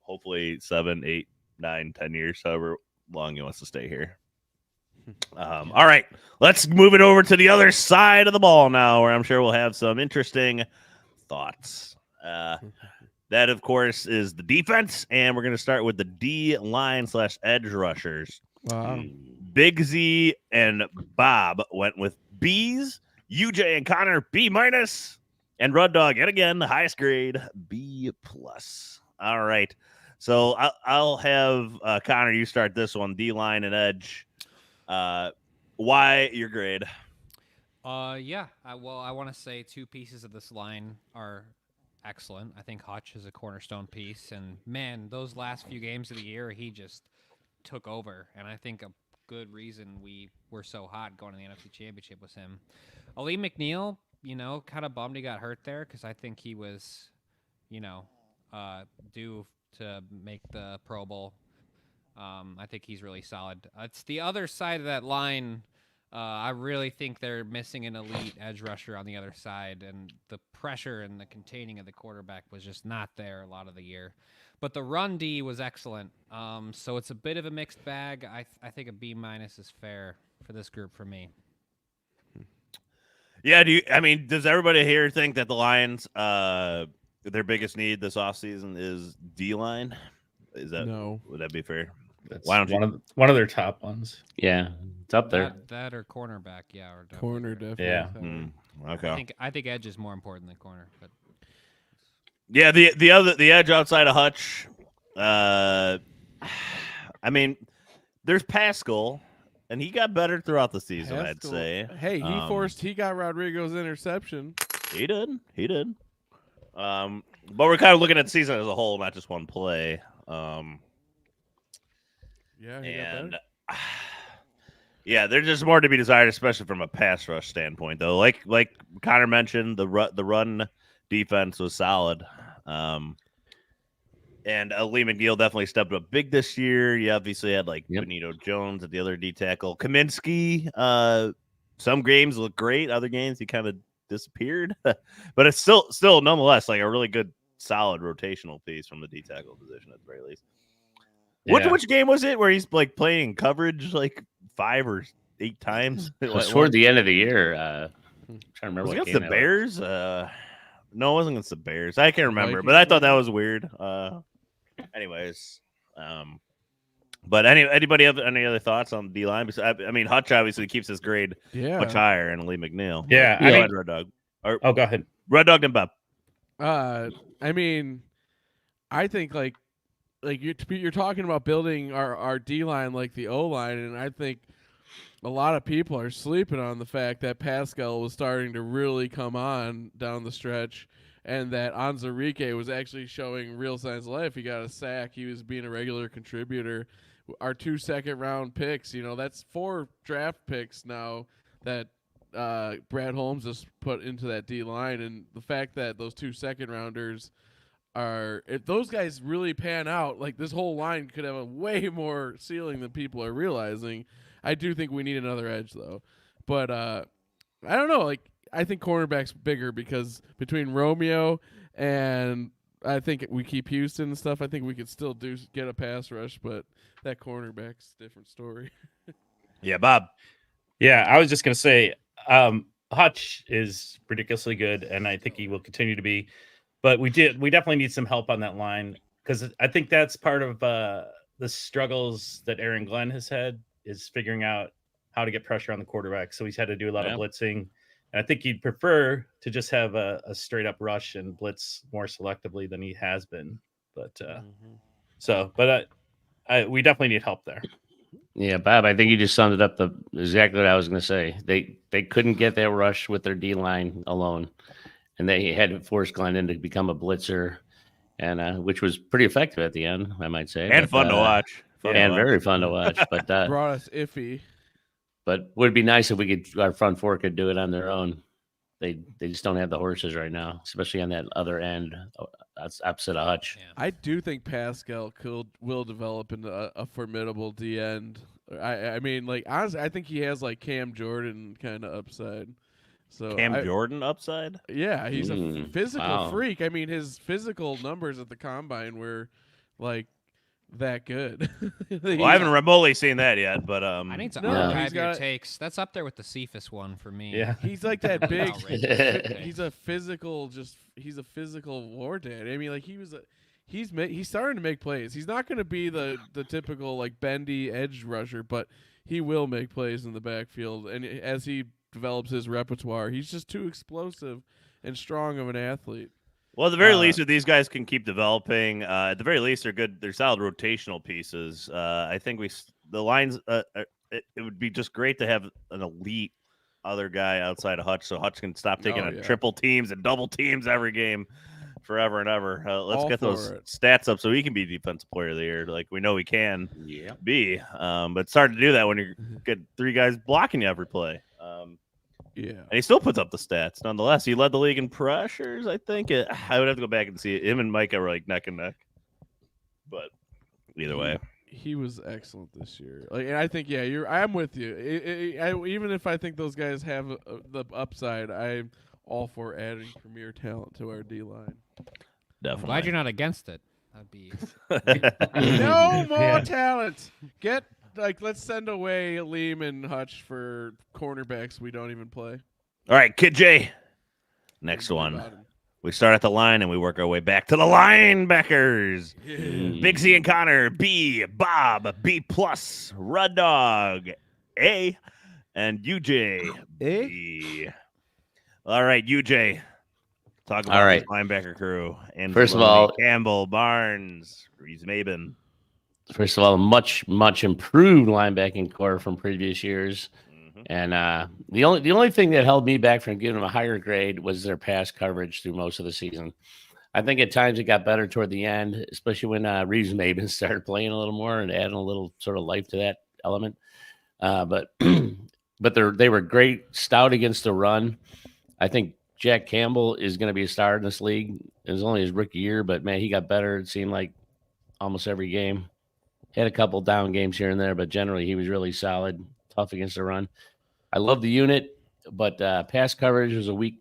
Hopefully 7, 8, 9, 10 years, however long he wants to stay here. All right, let's move it over to the other side of the ball now, where I'm sure we'll have some interesting thoughts. That, of course, is the defense, and we're going to start with the D-line/edge rushers. Wow. Big Z and Bob went with B's. UJ and Connor, B-, and Rud Dog, yet again, the highest grade, B+. All right, so I'll have Connor, you start this one, D-line and edge. Why your grade? I want to say two pieces of this line are excellent. I think Hutch is a cornerstone piece, and man, those last few games of the year, he just took over, and I think a good reason we were so hot going to the NFC Championship was him. Ali McNeil, kind of bummed he got hurt there because I think he was, due to make the Pro Bowl. I think he's really solid. It's the other side of that line. I really think they're missing an elite edge rusher on the other side, and the pressure and the containing of the quarterback was just not there a lot of the year. But the run D was excellent. So it's a bit of a mixed bag. I think a B- is fair for this group for me. Yeah, does everybody here think that the Lions, their biggest need this offseason is D-line? No. Would that be fair? That's Why don't you? one of their top ones. Yeah, it's up there. That or cornerback, yeah. Or Corner, definitely. Yeah. Okay. I think edge is more important than corner, but Yeah, the edge outside of Hutch. There's Pascal, and he got better throughout the season, I'd say. Hey, he got Rodrigo's interception. He did. But we're kind of looking at the season as a whole, not just one play. Yeah, he got better. Yeah, there's just more to be desired, especially from a pass rush standpoint, though. Like Connor mentioned, the run defense was solid. And Lee McNeil definitely stepped up big this year. You obviously had Benito Jones at the other D tackle. Kaminsky, some games look great. Other games he kind of disappeared. But it's still nonetheless like a really good, solid rotational piece from the D tackle position at the very least. Yeah. Which game was it where he's playing coverage 5 or 8 times? It was toward the end of the year. I'm trying to remember was it what against the Bears. No, it wasn't against the Bears. I can't remember, but I thought that was weird. Anyways, but anybody have any other thoughts on the D line? Hutch obviously keeps his grade much higher, and Lee McNeil. Yeah, Red Dog. Go ahead. Red Dog and Bob. I think you're talking about building our D line like the O line, and I think a lot of people are sleeping on the fact that Pascal was starting to really come on down the stretch, and that Onwuzurike was actually showing real signs of life. He got a sack. He was being a regular contributor. Our 2 second-round picks, that's 4 draft picks now that Brad Holmes has put into that D line, and the fact that those 2 second-rounders if those guys really pan out, this whole line could have a way more ceiling than people are realizing. I do think we need another edge, though. But I don't know. I think cornerback's bigger because between Romeo and I think we keep Houston and stuff, I think we could still get a pass rush, but that cornerback's a different story. Yeah, Bob. Yeah, I was just going to say Hutch is ridiculously good, and I think he will continue to be. But we definitely need some help on that line because I think that's part of the struggles that Aaron Glenn has had is figuring out how to get pressure on the quarterback. So he's had to do a lot of blitzing. And I think he'd prefer to just have a straight up rush and blitz more selectively than he has been. But we definitely need help there. Yeah, Bob, I think you just summed it up exactly what I was going to say. They couldn't get that rush with their D line alone. And they had to force Glennon to become a blitzer. and which was pretty effective at the end, I might say, And fun to watch. Very fun to watch. But brought us iffy. But would be nice if our front four could do it on their own. They just don't have the horses right now, especially on that other end. That's opposite of Hutch. Yeah. I do think Pascal will develop into a formidable D end. I mean, like, honestly, I think he has like Cam Jordan kind of upside. So Cam Jordan upside? Yeah, he's a physical wow. freak. I mean, his physical numbers at the combine were like that good. Well, I haven't remotely seen that yet, but I need to No, archive he's your got- takes. That's up there with the Cephas one for me. Yeah. He's like that big. Outrageous. He's a physical, he's a physical war dad. I mean, like he's starting to make plays. He's not going to be the typical like bendy edge rusher, but he will make plays in the backfield. And as he develops his repertoire, he's just too explosive and strong of an athlete. well, at the very least, if these guys can keep developing, at the very least, they're good. They're solid rotational pieces. I think the lines. It would be just great to have an elite other guy outside of Hutch, so Hutch can stop taking triple teams and double teams every game, forever and ever. Let's All get those stats up so he can be defensive player of the year, like we know he can be. But it's hard to do that when you get three guys blocking you every play. And he still puts up the stats nonetheless. He led the league in pressures, I think. I would have to go back and see it. Him and Micah were like neck and neck. But either way. He was excellent this year. Like, and I think, I'm with you. Even if I think those guys have the upside, I'm all for adding premier talent to our D line. Definitely. Glad you're not against it. That'd be No more talent. Let's send away Liam and Hutch for cornerbacks we don't even play. All right, Kid J. Next one. We start at the line and we work our way back to the linebackers. Big C and Connor, B. Bob, B+, Rud Dog, A, and UJ, B. All right, UJ. Talk about this linebacker crew. And first of all, Campbell, Barnes, Reese Maben. First of all, much improved linebacking core from previous years. And the only thing that held me back from giving them a higher grade was their pass coverage through most of the season. I think at times it got better toward the end, especially when Reeves Maben started playing a little more and adding a little sort of life to that element. But they were great, stout against the run. I think Jack Campbell is going to be a star in this league. It was only his rookie year, but man, he got better. It seemed like almost every game. Had a couple down games here and there, but generally he was really solid, tough against the run. I love the unit, but pass coverage was a weak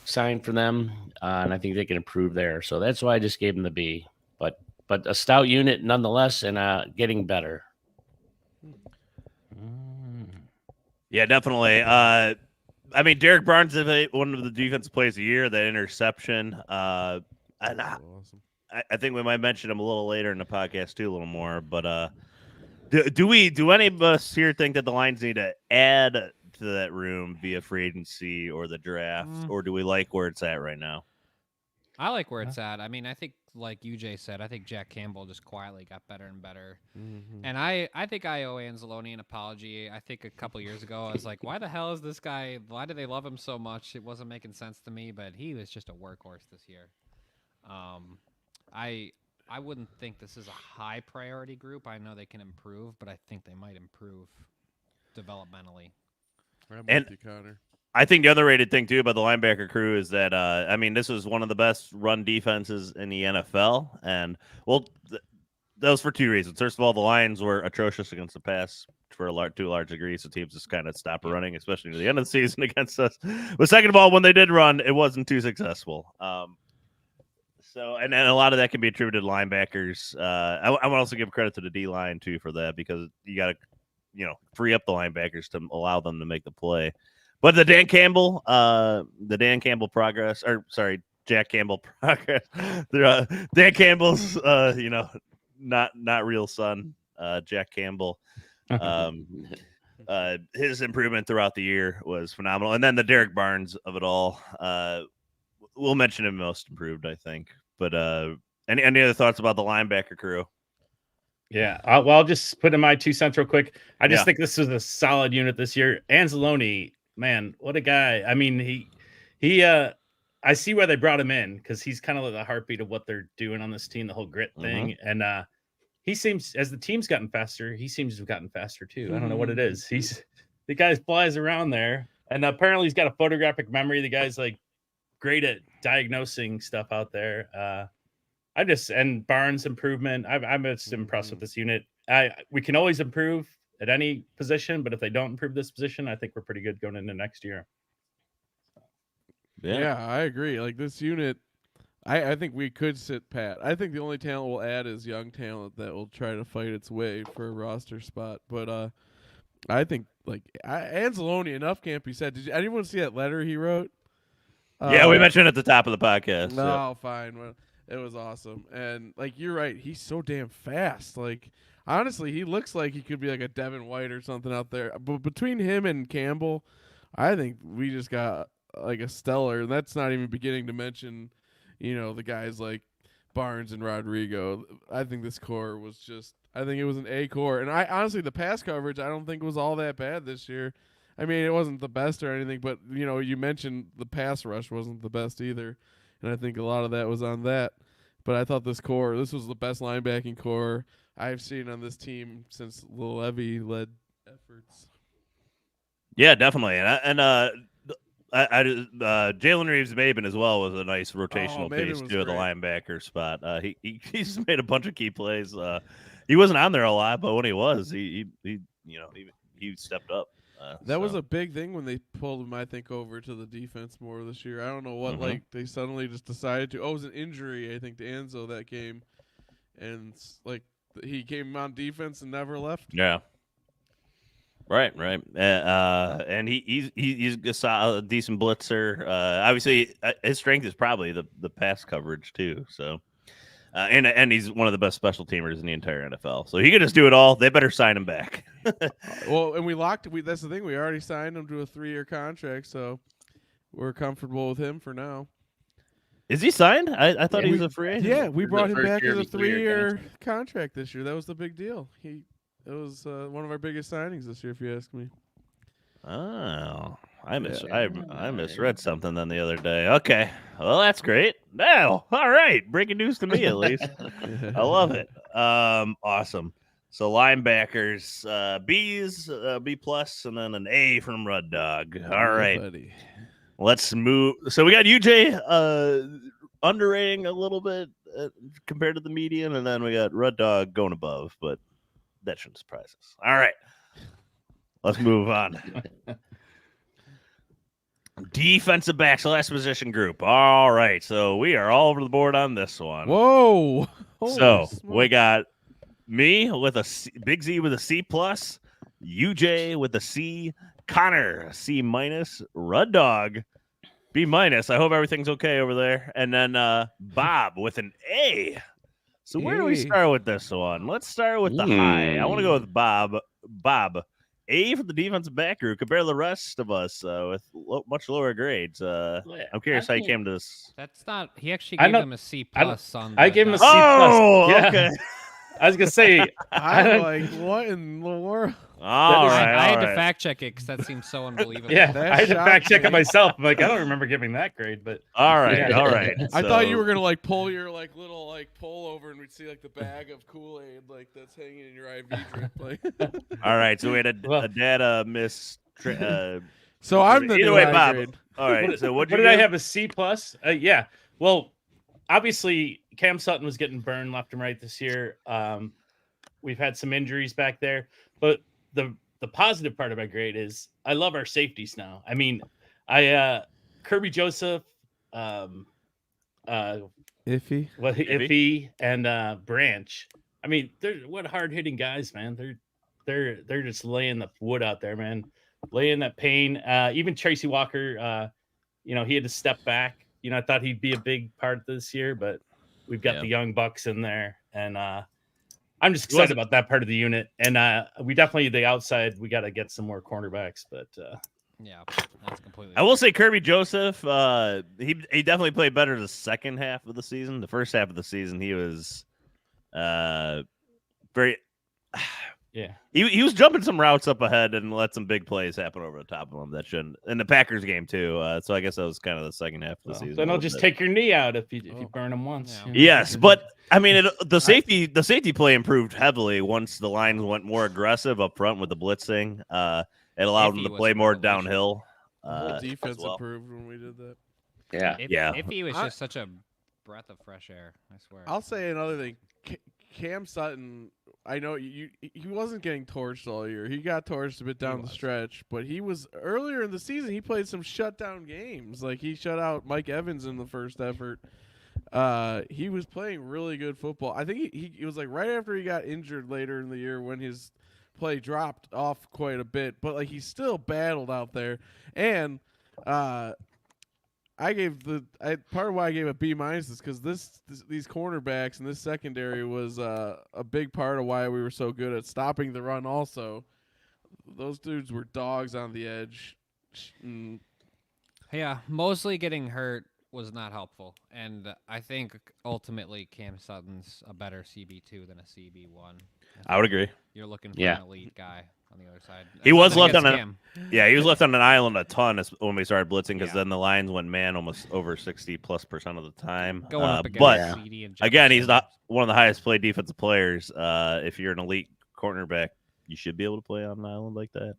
sign for them, and I think they can improve there. So that's why I just gave them the B. But a stout unit nonetheless, and getting better. Yeah, definitely. I mean, Derek Barnes is one of the defensive plays of the year. That interception, and Awesome. I think we might mention him a little later in the podcast too, a little more. But do any of us here think that the Lions need to add to that room via free agency or the draft, or do we like where it's at right now? I like where it's at. I mean, I think, like UJ said, I think Jack Campbell just quietly got better and better. And I think I owe Anzalone an apology. I think a couple years ago, I was like, why the hell is this guy? Why do they love him so much? It wasn't making sense to me, but he was just a workhorse this year. I wouldn't think this is a high priority group. I know they can improve, but I think they might improve developmentally. I'm And- with you, Connor. I think the underrated thing too about the linebacker crew is that I mean, this is one of the best run defenses in the NFL, and that was for two reasons. First of all, the Lions were atrocious against the pass to a large degree, so teams just kind of stopped running, especially near the end of the season against us. But second of all, when they did run, it wasn't too successful. So, and a lot of that can be attributed to linebackers. I want to also give credit to the D line too for that, because you got to, free up the linebackers to allow them to make the play. But the Dan Campbell progress, Jack Campbell progress. Dan Campbell's, not real son, Jack Campbell. His improvement throughout the year was phenomenal, and then the Derek Barnes of it all. We'll mention him most improved, I think. But any other thoughts about the linebacker crew? Yeah, I'll just put in my 2 cents real quick. I just think this is a solid unit this year. Anzalone, man, what a guy! I mean, he I see why they brought him in because he's kind of like the heartbeat of what they're doing on this team, the whole grit thing. And he seems, as the team's gotten faster, he seems to have gotten faster too. I don't know what it is. The guy flies around there, and apparently he's got a photographic memory. The guy's like great at diagnosing stuff out there. And Barnes' improvement. I'm just impressed with this unit. We can always improve at any position, but if they don't improve this position, I think we're pretty good going into next year. Yeah, I agree. Like this unit, I think we could sit pat. I think the only talent we'll add is young talent that will try to fight its way for a roster spot. But I think like Anzalone, enough can't be said. Did anyone see that letter he wrote? Yeah, we mentioned it at the top of the podcast. No, fine. Well, it was awesome. And like you're right, he's so damn fast. Like honestly, he looks like he could be like a Devin White or something out there. But between him and Campbell, I think we just got like a stellar. And that's not even beginning to mention, the guys like Barnes and Rodrigo. I think this core was I think it was an A core. And I honestly, the pass coverage, I don't think was all that bad this year. I mean, it wasn't the best or anything, but you mentioned the pass rush wasn't the best either. And I think a lot of that was on that. But I thought this was the best linebacking core I've seen on this team since the Levy-led efforts. Yeah, definitely. And Jalen Reeves-Maben as well was a nice rotational piece to the linebacker spot. He's made a bunch of key plays. He wasn't on there a lot, but when he was, he stepped up. That was a big thing when they pulled him, I think, over to the defense more this year. I don't know what, like, they suddenly just decided to. Oh, it was an injury, I think, to Enzo that game. And, like, he came on defense and never left. Yeah. Right. And he's a decent blitzer. Obviously, his strength is probably the pass coverage, too. So. And he's one of the best special teamers in the entire NFL. So he could just do it all. They better sign him back. Well, and that's the thing. We already signed him to a 3-year contract, so we're comfortable with him for now. Is he signed? I thought he was a free agent. Yeah, we brought him back as a 3-year contract this year. That was the big deal. It was one of our biggest signings this year, if you ask me. Oh, I misread something then the other day. Okay, well that's great. Now, all right, breaking news to me at least. I love it. Awesome. So linebackers, B's, B plus, and then an A from Rud Dog. All right, buddy. Let's move. So we got UJ underrating a little bit compared to the median, and then we got Rud Dog going above, but that shouldn't surprise us. All right. Let's move on. Defensive backs, last position group. All right, so we are all over the board on this one. Whoa! So we got me with a C, Big Z with a C plus, UJ with a C, Connor C minus, Rud Dog B minus. I hope everything's okay over there, and then Bob with an A. So where do we start with this one? Let's start with the high. I want to go with Bob. A for the defensive back group compared to the rest of us with much lower grades. I'm curious how you came to this. That's not. He actually gave him a C plus on. I gave him a C plus. Oh, yeah. Okay. I was gonna say. I'm like, what in the world? I had to fact check it because that seems so unbelievable. Yeah, I had to fact check it myself. I'm like, I don't remember giving that grade, but all right. I thought you were gonna like pull your like little like pull over and we'd see like the bag of KOOL-AID like that's hanging in your IV drip. Like. All right, so we had a data miss. So I'm the either way, Bob. grade. All right, so what did I have a C plus? Yeah, well, obviously Cam Sutton was getting burned left and right this year. We've had some injuries back there, but the positive part of my grade is I love our safeties now. I mean, Kirby Joseph, Iffy, and Branch. I mean, they're what hard hitting guys, man. They're just laying the wood out there, man. Laying that pain. Even Tracy Walker, he had to step back. I thought he'd be a big part this year, but we've got the young bucks in there, and I'm just excited about that part of the unit. And we definitely, the outside, we got to get some more cornerbacks. But yeah, that's completely. I will say Kirby Joseph, he definitely played better the second half of the season. The first half of the season, he was very. Yeah. He was jumping some routes up ahead and let some big plays happen over the top of him that shouldn't. In the Packers game too. So I guess that was kind of the second half of the season. Then I'll just take your knee out if you burn him once. Yeah. Yes, but I mean the safety play improved heavily once the lines went more aggressive up front with the blitzing. It allowed them to play more downhill. The defense well. improved when we did that. Yeah. If he was just such a breath of fresh air, I swear. I'll say another thing. Cam Sutton, I know he wasn't getting torched all year. He got torched a bit down the stretch, but he was earlier in the season. He played some shutdown games. Like he shut out Mike Evans in the first effort. He was playing really good football. I think he was like right after he got injured later in the year when his play dropped off quite a bit, but like he still battled out there. And part of why I gave a B- is because these cornerbacks and this secondary was a big part of why we were so good at stopping the run. Also, those dudes were dogs on the edge. Yeah, mostly getting hurt was not helpful, and I think ultimately Cam Sutton's a better CB2 than a CB1. I would agree. You're looking for an elite guy on the other side. He was left on he was left on an island a ton when we started blitzing because then the Lions went man almost over 60+% of the time. Going up against but CD and again, he's not one of the highest paid defensive players. If you're an elite cornerback, you should be able to play on an island like that.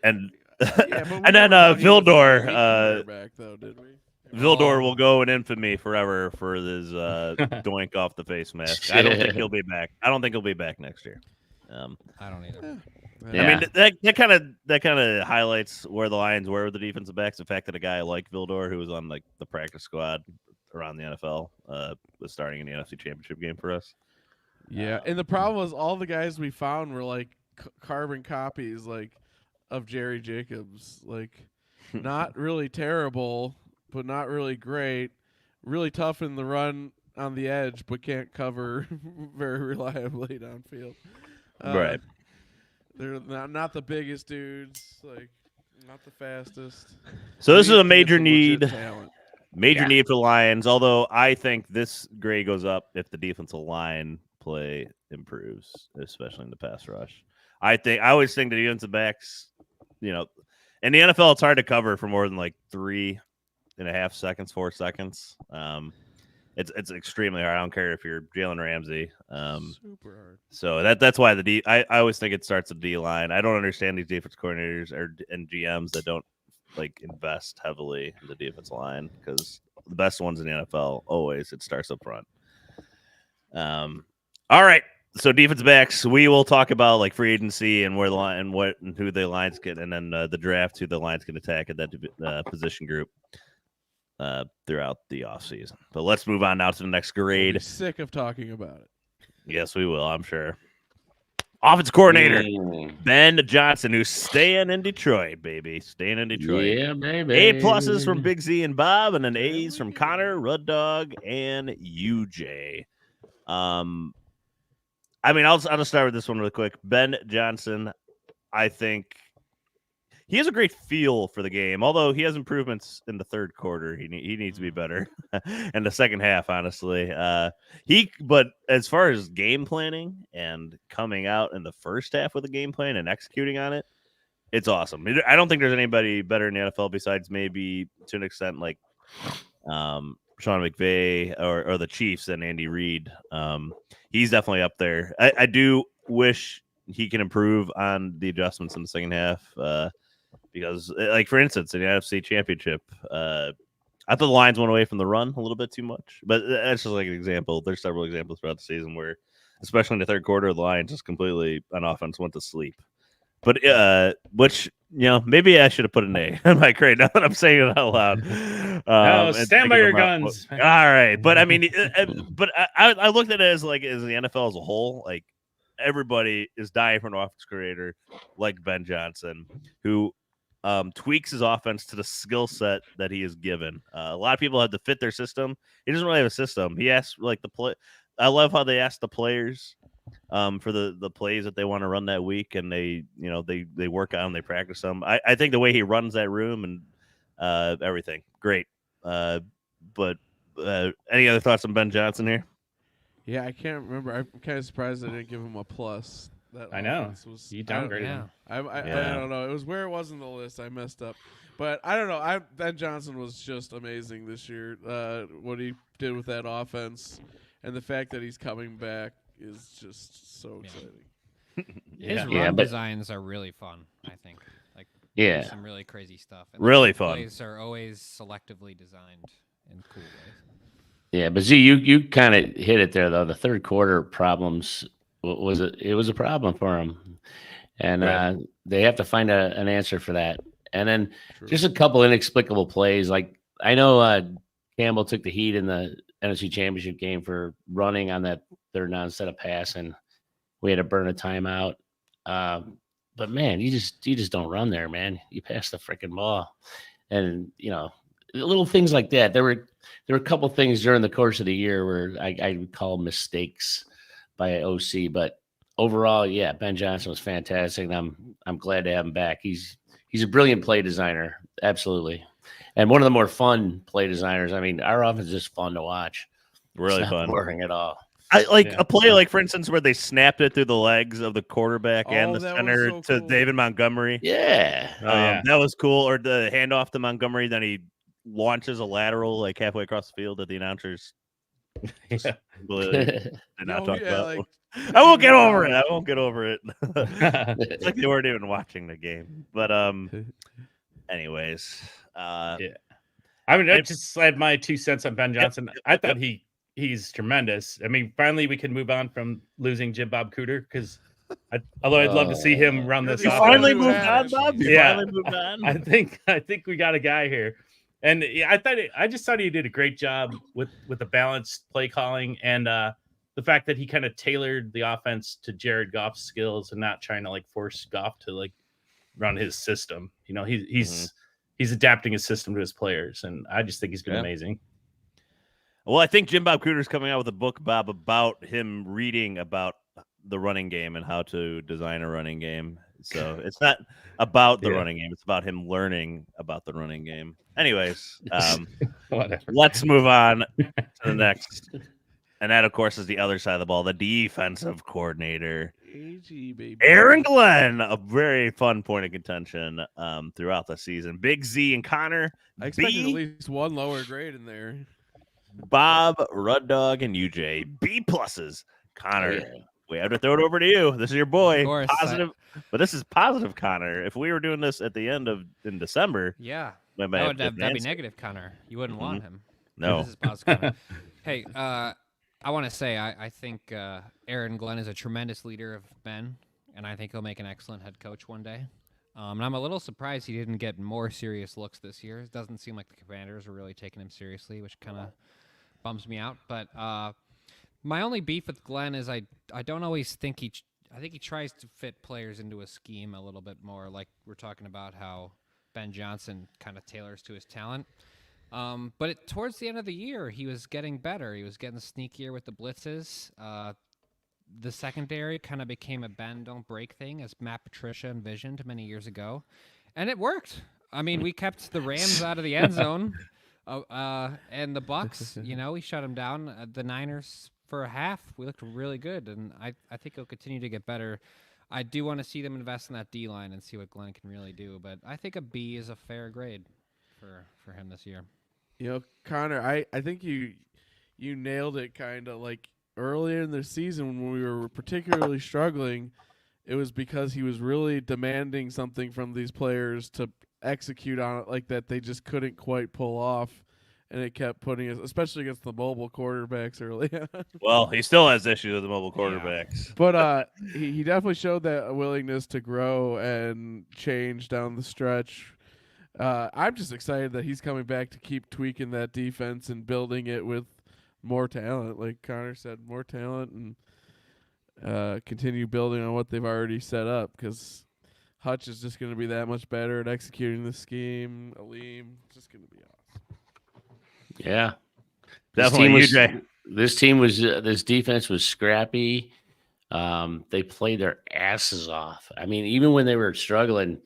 And then Vildor. Though, did we? Vildor will go in infamy forever for his doink off the face mask. I don't think he'll be back. I don't think he'll be back next year. I don't either. I mean, that kind of highlights where the Lions were with the defensive backs. The fact that a guy like Vildor, who was on like the practice squad around the NFL, was starting in the NFC Championship game for us. Yeah, and the problem was all the guys we found were like carbon copies, like of Jerry Jacobs, like not really terrible, but not really great. Really tough in the run on the edge, but can't cover very reliably downfield. Right. They're not the biggest dudes, like not the fastest. So this is a major need need for the Lions, although I think this grade goes up if the defensive line play improves, especially in the pass rush. I always think the defensive backs, in the NFL, it's hard to cover for more than like 3.5 seconds, 4 seconds. It's extremely hard. I don't care if you're Jalen Ramsey. Super hard. So that's why I always think it starts at the D line. I don't understand these defense coordinators and GMs that don't like invest heavily in the defense line, because the best ones in the NFL always it starts up front. All right. So defense backs, we will talk about like free agency and where the line and who the Lions get, and then the draft, who the Lions can attack at that position group throughout the offseason. But let's move on now to the next grade. Sick of talking about it. Yes, we will, I'm sure. Offense coordinator Ben Johnson, who's staying in Detroit, baby. Staying in Detroit. Yeah, baby. A+ from Big Z and Bob, and then A's from Connor, Rud Dog, and UJ. I mean, I'll just start with this one really quick. Ben Johnson, I think he has a great feel for the game, although he has improvements in the third quarter. He needs to be better in the second half, honestly. But as far as game planning and coming out in the first half with a game plan and executing on it, it's awesome. I don't think there's anybody better in the NFL besides maybe to an extent like Sean McVay or the Chiefs and Andy Reid. He's definitely up there. I do wish he can improve on the adjustments in the second half. Because, like, for instance, in the NFC Championship, I thought the Lions went away from the run a little bit too much. But that's just like an example. There's several examples throughout the season where, especially in the third quarter, the Lions just completely, on offense, went to sleep. But, which, maybe I should have put an A in my grade now that I'm saying it out loud. Stand by your guns. All right. But, I mean, I looked at it as the NFL as a whole. Like, everybody is dying for an offense coordinator like Ben Johnson, who tweaks his offense to the skill set that he is given. A lot of people have to fit their system. He doesn't really have a system. He asks the play. I love how they ask the players for the plays that they want to run that week, and they work on them, they practice them. I think the way he runs that room and everything, great. But any other thoughts on Ben Johnson here? Yeah, I can't remember. I'm kind of surprised I didn't give him a plus. That I know. offense was, You I don't- downgraded Yeah. him. I Yeah. don't know. It was where it was in the list. I messed up. But I don't know. Ben Johnson was just amazing this year. What he did with that offense, and the fact that he's coming back is just so Yeah. exciting. His Yeah, run but- designs are really fun, I think. Like, Yeah. there's some really crazy stuff. And Really the fun. plays are always selectively designed in cool ways. Yeah, but Z, you kind of hit it there though. The third quarter problems it was a problem for him, and Right. they have to find an answer for that. And then True. just a couple inexplicable plays. Like I know Campbell took the heat in the NFC Championship game for running on that third down instead of passing. We had to burn a timeout. But man, you just don't run there, man. You pass the freaking ball, and little things like that. There were a couple things during the course of the year where I would call mistakes by OC, but overall, yeah, Ben Johnson was fantastic, and I'm glad to have him back. He's a brilliant play designer, absolutely, and one of the more fun play designers. I mean, our offense is just fun to watch. Really It's not fun. boring at all. I like Yeah. a play, like for instance, where they snapped it through the legs of the quarterback and Oh, the that was center so to cool. David Montgomery. Yeah, Oh, yeah. That was cool. Or the handoff to Montgomery, then he launches a lateral like halfway across the field that the announcers Yeah. completely did not Oh, talk yeah, about. like, I won't get over it. I won't get over it. Yeah. It's like they weren't even watching the game. But anyways, I mean, I just had my 2 cents on Ben Johnson. I thought he's tremendous. I mean, finally we can move on from losing Jim Bob Cooter because although I'd love to see him run this You you offense. finally Who moved had on, it? Bob. You Yeah. finally moved on. I think we got a guy here, and yeah, I just thought he did a great job with the balanced play calling and the fact that he kind of tailored the offense to Jared Goff's skills and not trying to like force Goff to like run his system. He's adapting his system to his players, and I just think he's been amazing. Well, I think Jim Bob Cooter's coming out with a book, Bob, about him reading about the running game and how to design a running game. So it's not about the running game; it's about him learning about the running game. Anyways, Whatever. let's move on to the next, and that, of course, is the other side of the ball, the defensive coordinator. AG, baby. Aaron Glenn, a very fun point of contention throughout the season. Big Z and Connor, I expected B, at least one lower grade in there. Bob, Rud Dog, and UJ, B pluses. Connor, we have to throw it over to you. This is your boy. Of course, Positive, but this is positive, Connor. If we were doing this at the end of in December, Yeah. we might have That'd be different answer. negative, Connor. You wouldn't want him. No. This is positive, Connor. Hey, I want to say I think Aaron Glenn is a tremendous leader of men, and I think he'll make an excellent head coach one day. And I'm a little surprised he didn't get more serious looks this year. It doesn't seem like the Commanders are really taking him seriously, which kind of bums me out. But my only beef with Glenn is I don't always think I think he tries to fit players into a scheme a little bit more, like we're talking about how Ben Johnson kind of tailors to his talent. But towards the end of the year, he was getting better. He was getting sneakier with the blitzes. The secondary kind of became a bend, don't break thing, as Matt Patricia envisioned many years ago. And it worked. I mean, we kept the Rams out of the end zone. And the Bucks, we shut them down. The Niners, for a half, we looked really good. And I think it'll continue to get better. I do want to see them invest in that D-line and see what Glenn can really do. But I think a B is a fair grade for him this year. Connor, I think you nailed it kind of like earlier in the season when we were particularly struggling. It was because he was really demanding something from these players to execute on it like that they just couldn't quite pull off. And it kept putting us, especially against the mobile quarterbacks early on. Well, he still has issues with the mobile quarterbacks. But he definitely showed that willingness to grow and change down the stretch. I'm just excited that he's coming back to keep tweaking that defense and building it with more talent. Like Connor said, more talent and continue building on what they've already set up because Hutch is just going to be that much better at executing the scheme. Aleem, just going to be awesome. Yeah, Definitely, UJ. This defense was scrappy. They played their asses off. I mean, even when they were struggling,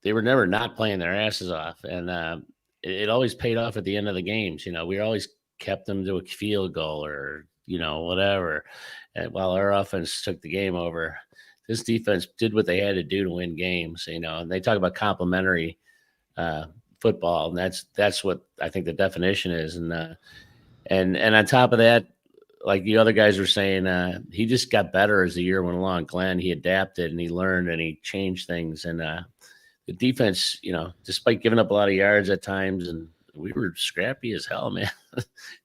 they were never not playing their asses off, and it always paid off at the end of the games. We always kept them to a field goal or whatever. And while our offense took the game over, this defense did what they had to do to win games, and they talk about complementary football, and that's what I think the definition is. And on top of that, like the other guys were saying, he just got better as the year went along. Glenn, he adapted and he learned and he changed things. And the defense, despite giving up a lot of yards at times, and we were scrappy as hell, man.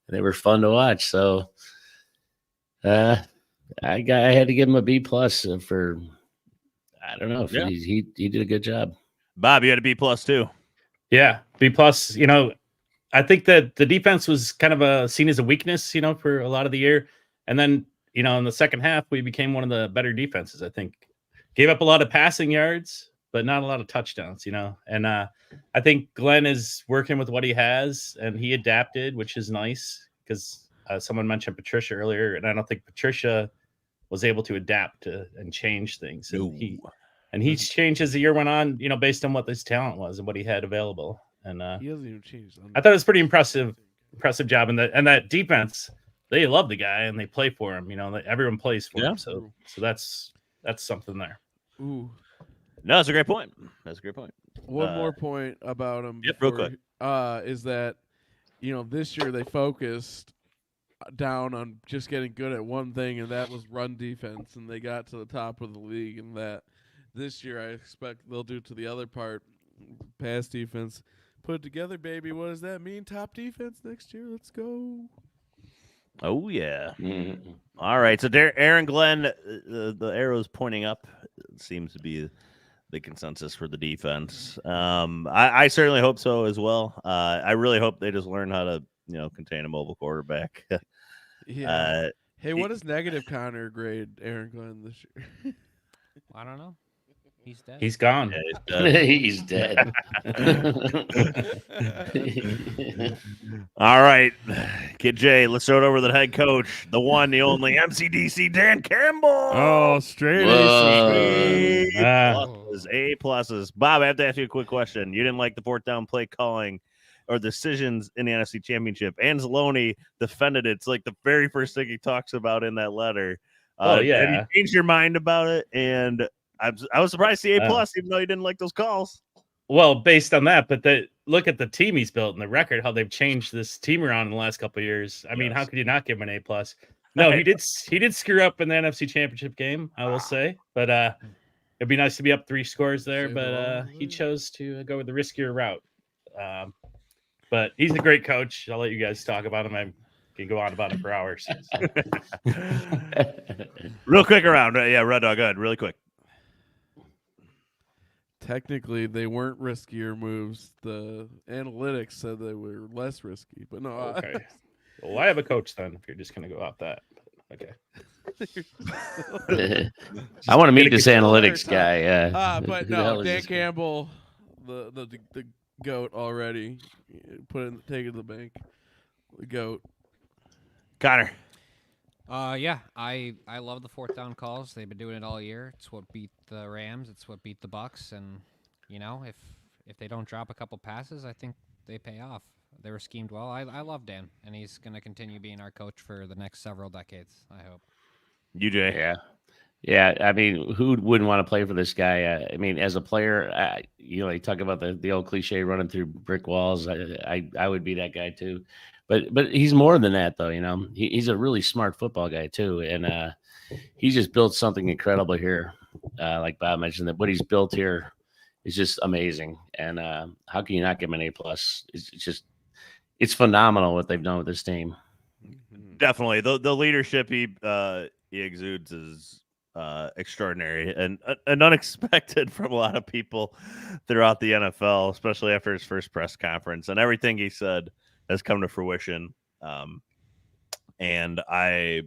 They were fun to watch. So I had to give him a B+ for, I don't know, he did a good job. Bob, you had a B+ too. Yeah, B+. I think that the defense was kind of seen as a weakness, for a lot of the year. And then, in the second half, we became one of the better defenses, I think. Gave up a lot of passing yards, but not a lot of touchdowns, And I think Glenn is working with what he has, and he adapted, which is nice because someone mentioned Patricia earlier, and I don't think Patricia was able to adapt and change things. And he's changed as the year went on, based on what his talent was and what he had available. And he hasn't even changed. I thought it was pretty impressive job. And that defense, they love the guy and they play for him. Everyone plays for him. So that's something there. Ooh, no, that's a great point. One more point about him. Yep, real quick. Is that this year they focused down on just getting good at one thing, and that was run defense, and they got to the top of the league. And that this year I expect they'll do to the other part, pass defense. Put it together, baby. What does that mean? Top defense next year. Let's go. Oh, yeah. Mm-hmm. All right. So, Aaron Glenn, the arrow's pointing up. It seems to be the consensus for the defense. I certainly hope so as well. I really hope they just learn how to, contain a mobile quarterback. Yeah. Hey, what is negative Connor grade Aaron Glenn this year? I don't know. He's dead. He's gone. Yeah, he's dead. All right, Kid J, let's throw it over to the head coach, the one, the only MCDC, Dan Campbell. Oh, straight A pluses. Bob, I have to ask you a quick question. You didn't like the fourth down play calling or decisions in the NFC Championship. Anzalone defended it. It's like the very first thing he talks about in that letter. Yeah. Have you changed your mind about it? And I was surprised to see A+, even though you didn't like those calls. Well, based on that, but look at the team he's built and the record, how they've changed this team around in the last couple of years. I mean, how could you not give him an A+? No, he did screw up in the NFC Championship game, I will say. But it'd be nice to be up 3 scores there. But he chose to go with the riskier route. But he's a great coach. I'll let you guys talk about him. I can go on about it for hours. Real quick around. Yeah, Red Dog, go ahead. Really quick. Technically, they weren't riskier moves. The analytics said they were less risky, but no. Okay. Well, I have a coach then. If you're just going to go off that, okay. I want to meet this analytics guy. But no, Dan Campbell, the goat already. Take it to the bank. The goat. Connor. Yeah, I love the fourth down calls. They've been doing it all year. It's what beat the Rams. It's what beat the Bucks. And if they don't drop a couple passes, I think they pay off. They were schemed well. I love Dan, and he's going to continue being our coach for the next several decades, I hope. UJ. Yeah. I mean, who wouldn't want to play for this guy? I mean, as a player, you talk about the old cliche running through brick walls. I would be that guy too. But he's more than that, though. He's a really smart football guy too, and he's just built something incredible here. Like Bob mentioned, that what he's built here is just amazing. And how can you not give him an A+? It's phenomenal what they've done with this team. Definitely, the leadership he exudes is extraordinary and unexpected from a lot of people throughout the NFL, especially after his first press conference, and everything he said has come to fruition. And I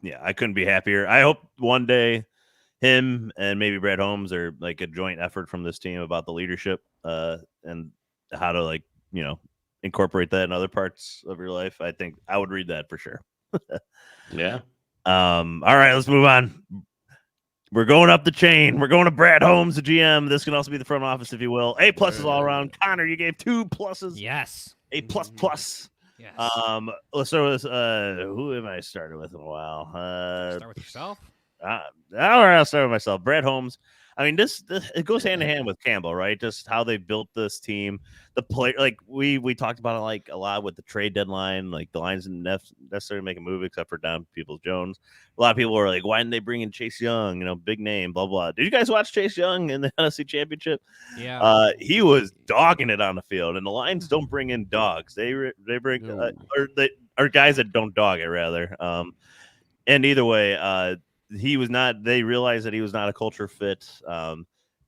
couldn't be happier. I hope one day him and maybe Brad Holmes are like a joint effort from this team about the leadership and how to incorporate that in other parts of your life. I think I would read that for sure. Yeah. All right, let's move on. We're going up the chain. We're going to Brad Holmes, the GM. This can also be the front office, if you will. A+ all around. Connor, you gave 2 pluses. Yes. A++. Yes. Let's start with who am I started with in a while? Start with yourself. I'll start with myself. Brad Holmes. I mean, this it goes hand in hand with Campbell, right? Just how they built this team. The play, like we talked about it like a lot with the trade deadline. Like the Lions didn't necessarily make a move except for Don Peoples-Jones. A lot of people were like, "Why didn't they bring in Chase Young? You know, big name, blah blah." Did you guys watch Chase Young in the NFC Championship? Yeah. He was dogging it on the field, and the Lions don't bring in dogs. They bring or guys that don't dog it rather. And either way, he was not. They realized that he was not a culture fit.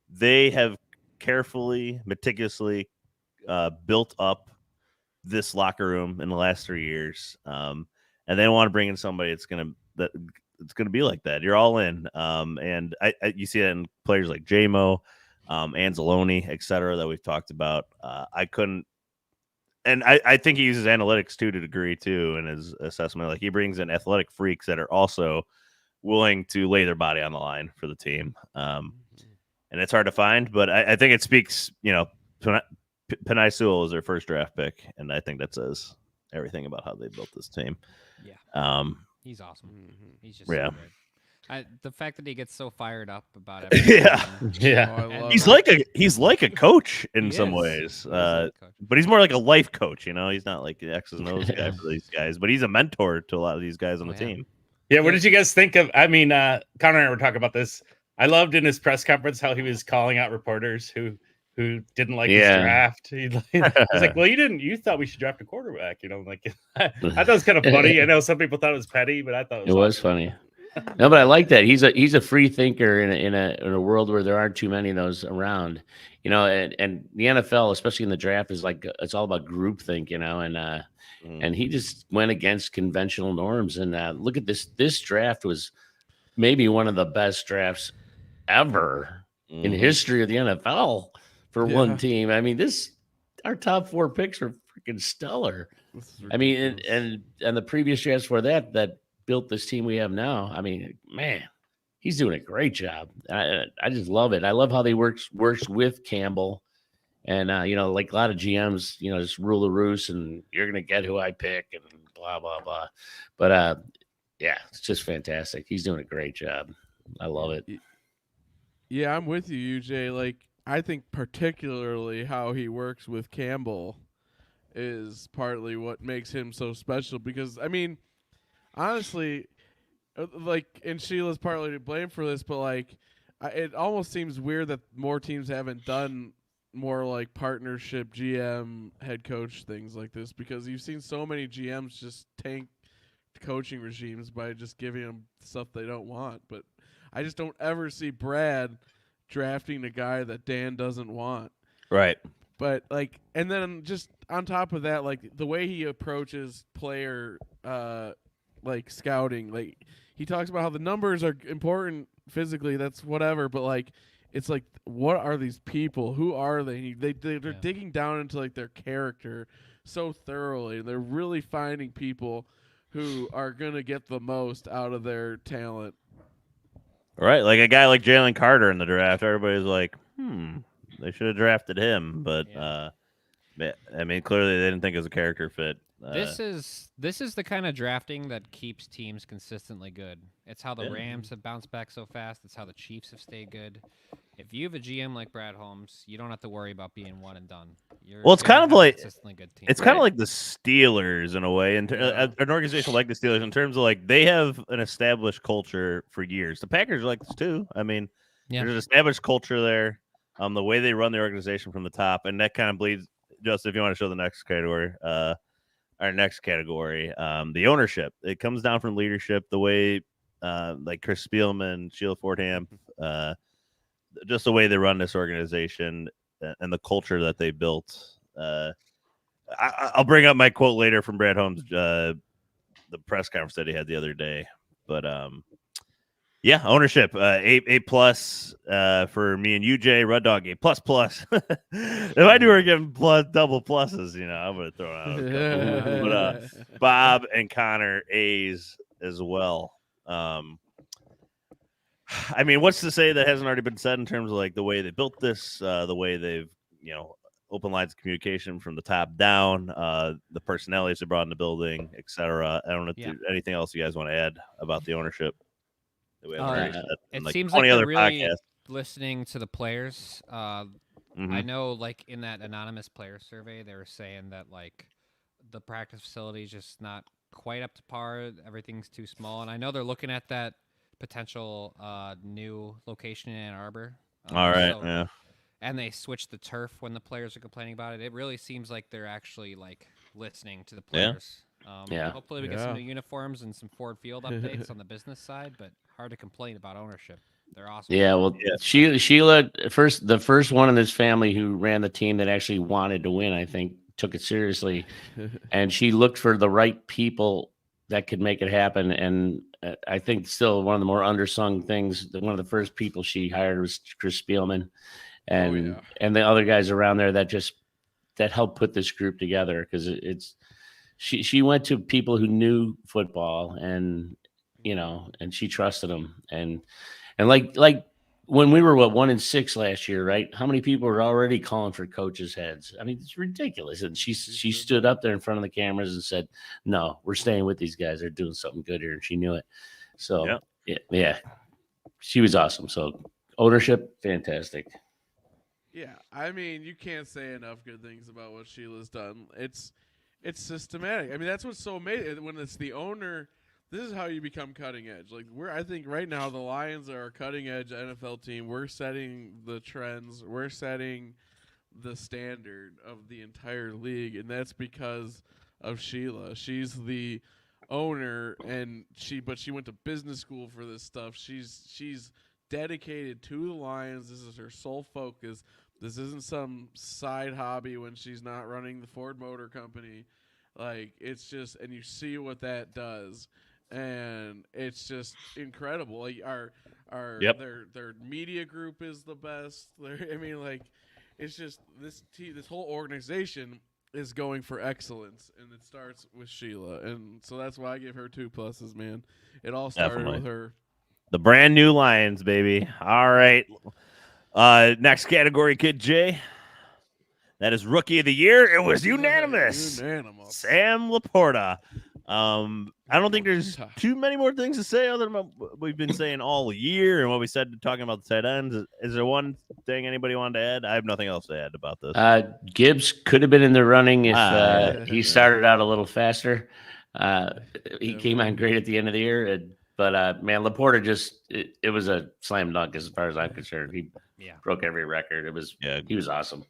They have carefully, meticulously built up this locker room in the last 3 years, and they want to bring in somebody it's gonna be like that. You're all in, and you see that in players like J-Mo, Anzalone, etc. that we've talked about. I couldn't. And I think he uses analytics to a degree too in his assessment. Like he brings in athletic freaks that are also willing to lay their body on the line for the team. And it's hard to find, but I think it speaks, Penei Sewell is their first draft pick, and I think that says everything about how they built this team. Yeah. He's awesome. He's just yeah. so good. The fact that he gets so fired up about everything. Yeah. He's like a coach in some ways, Coach. but he's more like a life coach. He's not like the X's and O's guy for these guys, but he's a mentor to a lot of these guys on the team. Yeah. What did you guys think of? I mean, Connor and I were talking about this. I loved in his press conference how he was calling out reporters who didn't like his draft. He's like, "Well, you thought we should draft a quarterback." Like I thought it was kind of funny. I know some people thought it was petty, but I thought it was funny. No, but I like that. He's a free thinker in a world where there aren't too many of those around. And the NFL, especially in the draft, is like it's all about groupthink. And he just went against conventional norms. And look at this. This draft was maybe one of the best drafts ever in history of the NFL for one team. I mean, our top 4 picks are freaking stellar. I mean, and the previous drafts for that built this team we have now. I mean, man, he's doing a great job. I just love it. I love how they works with Campbell, and like a lot of GMs, just rule the roost, and you're gonna get who I pick, and blah blah blah. But yeah, it's just fantastic. He's doing a great job. I love it. Yeah, I'm with you, UJ. Like, I think particularly how he works with Campbell is partly what makes him so special. Because I mean, honestly, and Sheila's partly to blame for this, but like, it almost seems weird that more teams haven't done more like partnership GM head coach things like this, because you've seen so many GMs just tank coaching regimes by just giving them stuff they don't want. But I just don't ever see Brad drafting a guy that Dan doesn't want. Right. But like, and then just on top of that, like the way he approaches player like scouting, like he talks about how the numbers are important physically, that's whatever, but like it's like, what are these people? Who are they? They're digging down into like their character so thoroughly. They're really finding people who are gonna get the most out of their talent. Right, like a guy like Jalen Carter in the draft, everybody's like, they should have drafted him, but I mean, clearly they didn't think it was a character fit. This is the kind of drafting that keeps teams consistently good. It's how the Rams have bounced back so fast. It's how the Chiefs have stayed good. If you have a GM like Brad Holmes, you don't have to worry about being one and done. It's kind of like good team. It's kind of like the Steelers in a way, and an organization like the Steelers in terms of like they have an established culture for years. The Packers are like this too. I mean, there's an established culture there. The way they run the organization from the top, and that kind of bleeds. Justin, if you want to show the next category, our next category, the ownership. It comes down from leadership. The way, like Chris Spielman, Sheila Fordham, just the way they run this organization and the culture that they built. I'll bring up my quote later from Brad Holmes, the press conference that he had the other day. But yeah, ownership, A plus for me and UJ. Red Dog A plus. If I knew we were getting double pluses, I would have thrown out a couple. But Bob and Connor A's as well. I mean, what's to say that hasn't already been said in terms of like the way they built this, the way they've open lines of communication from the top down, the personalities they brought in the building, etc. I don't know if there's anything else you guys want to add about the ownership that we haven't already said. It Like seems 20 like other they're really podcasts. listening to the players. I know, like in that anonymous player survey, they were saying that like the practice facility is just not quite up to par. Everything's too small, and I know they're looking at that potential new location in Ann Arbor. All right, yeah. And they switched the turf when the players are complaining about it. It really seems like they're actually like listening to the players. Hopefully we get some new uniforms and some Ford Field updates on the business side, but hard to complain about ownership. They're awesome. Yeah, well, Sheila, the first one in this family who ran the team that actually wanted to win, I think, took it seriously, and she looked for the right people that could make it happen. And I think still one of the more undersung things, one of the first people she hired was Chris Spielman, and the other guys around there that helped put this group together, because she went to people who knew football, and and she trusted them, and like when we were 1-6 last year, right? How many people were already calling for coaches' heads? I mean, it's ridiculous. And she stood up there in front of the cameras and said, "No, we're staying with these guys. They're doing something good here," and she knew it. So yeah, she was awesome. So ownership, fantastic. Yeah, I mean, you can't say enough good things about what Sheila's done. It's systematic. I mean, that's what's so amazing. When it's the owner, this is how you become cutting edge. Like I think right now the Lions are a cutting edge NFL team. We're setting the trends. We're setting the standard of the entire league, and that's because of Sheila. She's the owner, and she went to business school for this stuff. She's dedicated to the Lions. This is her sole focus. This isn't some side hobby when she's not running the Ford Motor Company. Like, it's just, and you see what that does, and it's just incredible. Like their media group is the best. I mean, like, it's just this whole organization is going for excellence, and it starts with Sheila, and so that's why I give her 2+, man. It all started with her. The brand new Lions, baby. All right. Next category, Kid J. That is Rookie of the Year. It was unanimous. Sam Laporta. I don't think there's too many more things to say other than what we've been saying all year and what we said talking about the tight ends. Is there one thing anybody wanted to add? I have nothing else to add about this. Gibbs could have been in the running if he started out a little faster. He came on great at the end of the year. But man, Laporta it was a slam dunk as far as I'm concerned. He broke every record. He was awesome.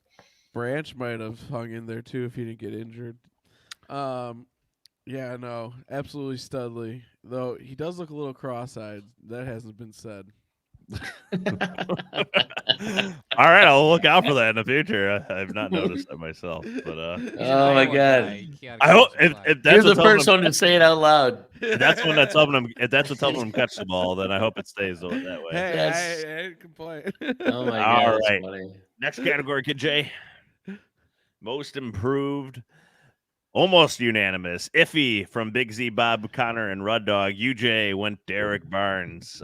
Branch might have hung in there too if he didn't get injured. Yeah, no, absolutely studly. Though he does look a little cross-eyed. That hasn't been said. All right, I'll look out for that in the future. I've not noticed that myself, but oh my god! I hope if that's you're the first one to say it out loud. If that's one that's helping him. If that's what's helping him catch the ball, then I hope it stays that way. Hey, I didn't complain. Oh my god! All right, next category, Kid J. Most improved. Almost unanimous. Iffy from Big Z, Bob Connor, and Rudd Dog. UJ went Derek Barnes.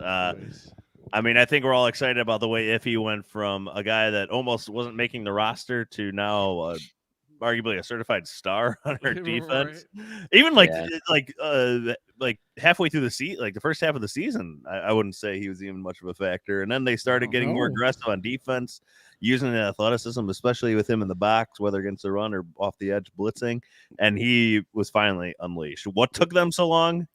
I mean, I think we're all excited about the way Iffy went from a guy that almost wasn't making the roster to now arguably a certified star on our defense. Right. Even like halfway through the season, like the first half of the season, I wouldn't say he was even much of a factor. And then they started getting more aggressive on defense, using the athleticism, especially with him in the box, whether against the run or off the edge blitzing. And he was finally unleashed. What took them so long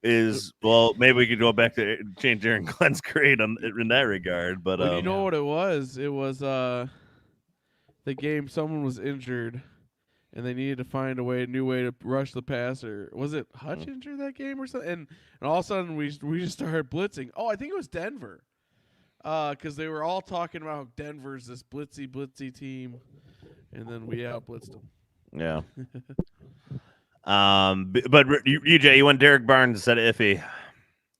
is, well, maybe we could go back to change Aaron Glenn's grade in that regard. But you know what it was? It was the game someone was injured, and they needed to find a new way to rush the passer. Was it Hutch injured that game or something? And all of a sudden we just started blitzing. Oh, I think it was Denver, because they were all talking about how Denver's this blitzy team, and then we out-blitzed them. Yeah. But UJ, you went Derek Barnes instead of Iffy.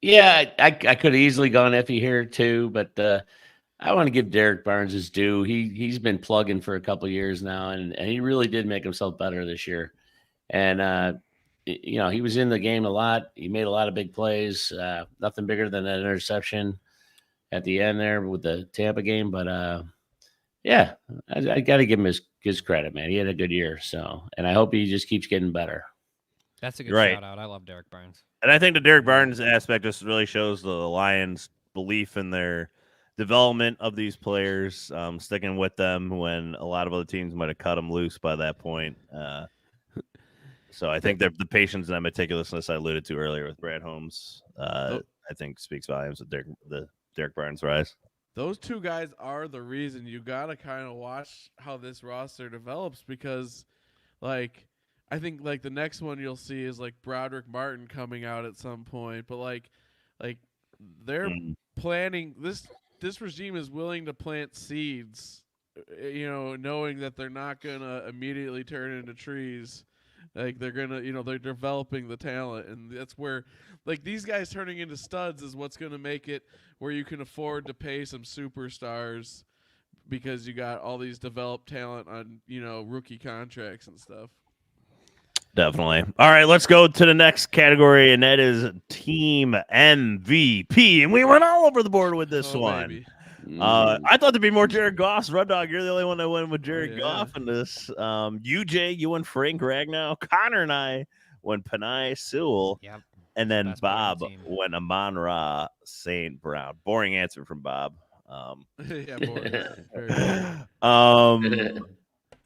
Yeah, I could have easily gone Iffy here too, but I want to give Derek Barnes his due. He's been plugging for a couple of years now, and he really did make himself better this year. And he was in the game a lot. He made a lot of big plays. Nothing bigger than that interception at the end there with the Tampa game, but I got to give him gives credit, man. He had a good year, and I hope he just keeps getting better. That's a good Right. shout out. I love Derek Barnes. And I think the Derek Barnes aspect just really shows the Lions' belief in their development of these players, sticking with them when a lot of other teams might have cut them loose by that point. So I think the patience and the meticulousness I alluded to earlier with Brad Holmes, I think speaks volumes of the Derek Barnes rise. Those two guys are the reason you got to kind of watch how this roster develops because, like, I think, like, the next one you'll see is, like, Broderick Martin coming out at some point. But, like they're planning – this regime is willing to plant seeds, knowing that they're not going to immediately turn into trees. Like, they're going to – they're developing the talent. And that's where – like, these guys turning into studs is what's going to make it where you can afford to pay some superstars because you got all these developed talent on, rookie contracts and stuff. Definitely. All right, let's go to the next category, and that is Team MVP. And we went all over the board with this one. Baby. I thought there'd be more Jared Goffs. Red Dog, you're the only one that went with Jared Goff in this. UJ, you went Frank Ragnow. Connor and I went Penei Sewell. Yep. And then Best player on Bob the team. went Amon-Ra St. Brown. Boring answer from Bob. Yeah, boring.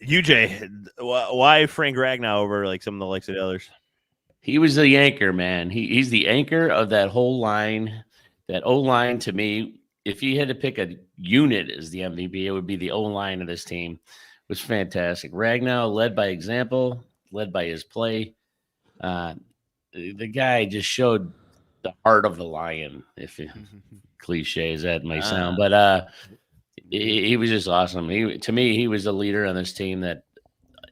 UJ, why Frank Ragnow over like some of the likes of the others? He was the anchor, man. He's the anchor of that whole line. That O-line, to me, if you had to pick a unit as the MVP, it would be the O-line of this team. It was fantastic. Ragnow led by example, led by his play. The guy just showed the heart of the lion, if cliche as that may sound. But he was just awesome. To me, he was a leader on this team that,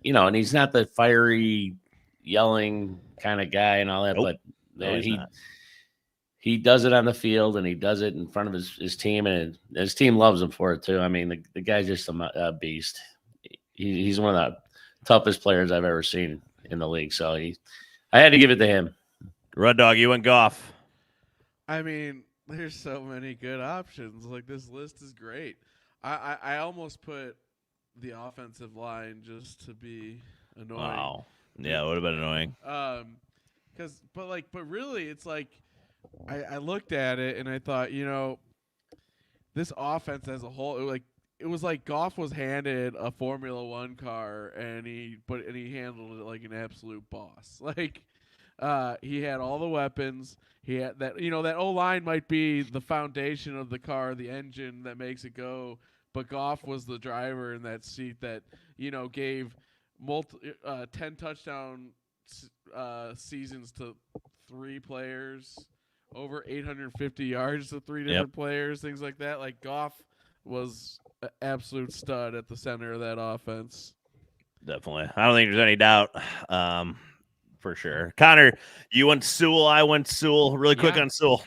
and he's not the fiery, yelling kind of guy and all that, but man, he does it on the field and he does it in front of his team, and his team loves him for it too. I mean, the guy's just a beast. He's one of the toughest players I've ever seen in the league. So I had to give it to him. Red Dog, you went Goff. I mean, there's so many good options. Like, this list is great. I almost put the offensive line just to be annoying. Wow. Yeah, it would have been annoying. But really, it's like I looked at it and I thought, this offense as a whole, it was like Goff was handed a Formula One car and he handled it like an absolute boss. Like, he had all the weapons. He had that, that O-line might be the foundation of the car, the engine that makes it go. But Goff was the driver in that seat that, gave 10 touchdown seasons to 3 players, over 850 yards to 3 different players, things like that. Like, Goff was an absolute stud at the center of that offense. Definitely. I don't think there's any doubt. For sure. Connor, you went Sewell. I went Sewell. Really quick on Sewell.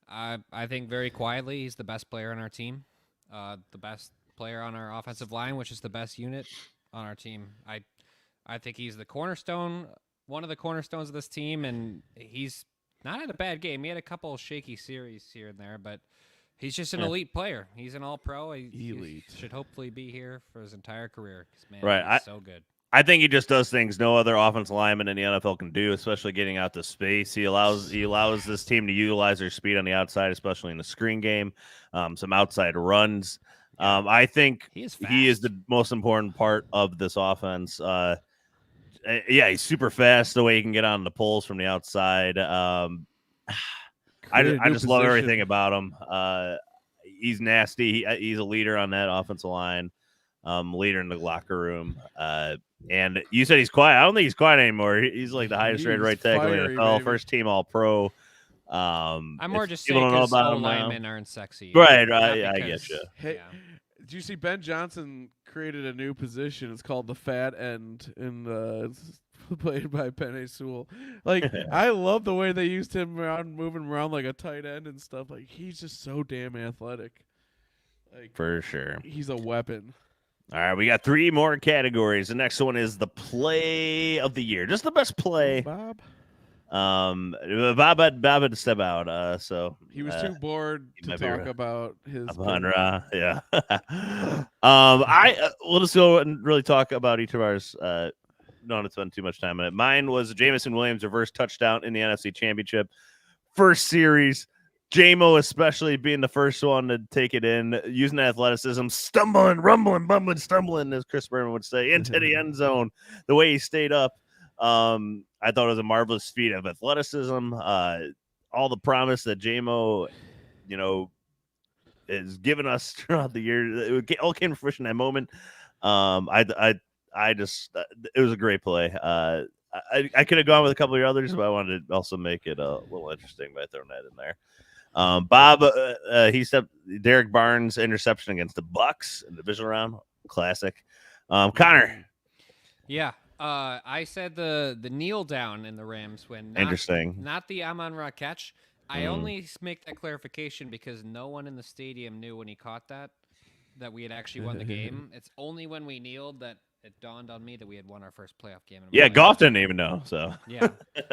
I think very quietly he's the best player on our team, the best player on our offensive line, which is the best unit on our team. I think he's the cornerstone, one of the cornerstones of this team, and he's not had a bad game. He had a couple of shaky series here and there, but he's just an elite player. He's an all-pro. He should hopefully be here for his entire career. Man, he's so good. I think he just does things no other offensive lineman in the NFL can do, especially getting out to space. He allows this team to utilize their speed on the outside, especially in the screen game, some outside runs. I think he is the most important part of this offense. He's super fast, the way he can get on the pulls from the outside. I just love everything about him. He's nasty. He's a leader on that offensive line, leader in the locker room. And you said he's quiet. I don't think he's quiet anymore. He's like the highest rated right tackle in the NFL, first team All Pro. I'm more just saying because all linemen aren't sexy. Right. I get you. Hey, did you see Ben Johnson created a new position? It's called the fat end, and it's played by Penei Sewell. Like, I love the way they used him around, moving around like a tight end and stuff. Like, he's just so damn athletic. Like, for sure. He's a weapon. All right, we got 3 more categories. The next one is the play of the year. Just the best play Bob Bob had to step out. So He was too bored he to might be talk about his. Amon-Ra, yeah. We'll just go and really talk about each of ours. Don't want to spend too much time on it. Mine was Jameson Williams' reverse touchdown in the NFC Championship. First series, JMO especially being the first one to take it in, using athleticism, stumbling, rumbling, bumbling, stumbling, as Chris Berman would say, into the end zone. The way he stayed up, I thought it was a marvelous feat of athleticism. All the promise that JMO, is given us throughout the year, it all came to fruition in that moment. I just, it was a great play. I could have gone with a couple of your others, but I wanted to also make it a little interesting by throwing that in there. Bob, he stepped Derek Barnes' interception against the Bucks in the divisional round. Classic. Connor. Yeah. I said the kneel down in the Rams when not the Amon-Ra catch. I only make that clarification because no one in the stadium knew when he caught that we had actually won the game. It's only when we kneeled that it dawned on me that we had won our first playoff game. Yeah, Goff didn't even know. So yeah,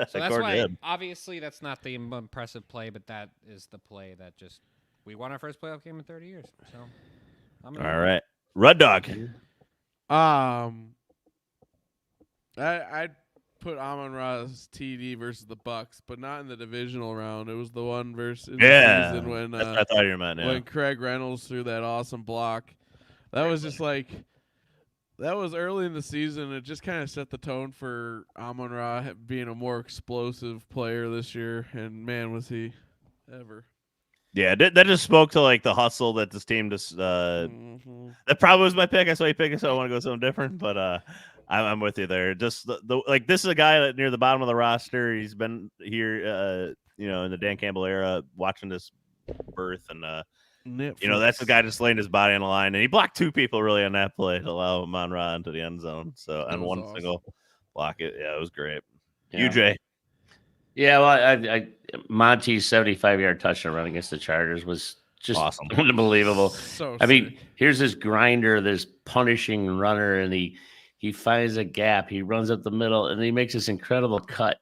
so that's why. Obviously, that's not the impressive play, but that is the play that just we won our first playoff game in 30 years. So, all right, Red Dog. I'd put Amon-Ra's TD versus the Bucks, but not in the divisional round. It was the one versus the season when I thought you meant when Craig Reynolds threw that awesome block. That was just like that was early in the season. It just kind of set the tone for Amon-Ra being a more explosive player this year, and man, was he ever. Yeah, that just spoke to like the hustle that this team just. That probably was my pick. I saw you pick it, so I want to go something different. But I'm with you there. Just like this is a guy that near the bottom of the roster. He's been here, in the Dan Campbell era, watching this birth, and that's the guy just laying his body on the line, and he blocked two people really on that play to allow Amon-Ra into the end zone. So on one single block, it was great. Yeah. UJ. Yeah, well, Monty's 75-yard touchdown run against the Chargers was just awesome, unbelievable. So I mean, here's this grinder, this punishing runner, and he finds a gap. He runs up the middle, and he makes this incredible cut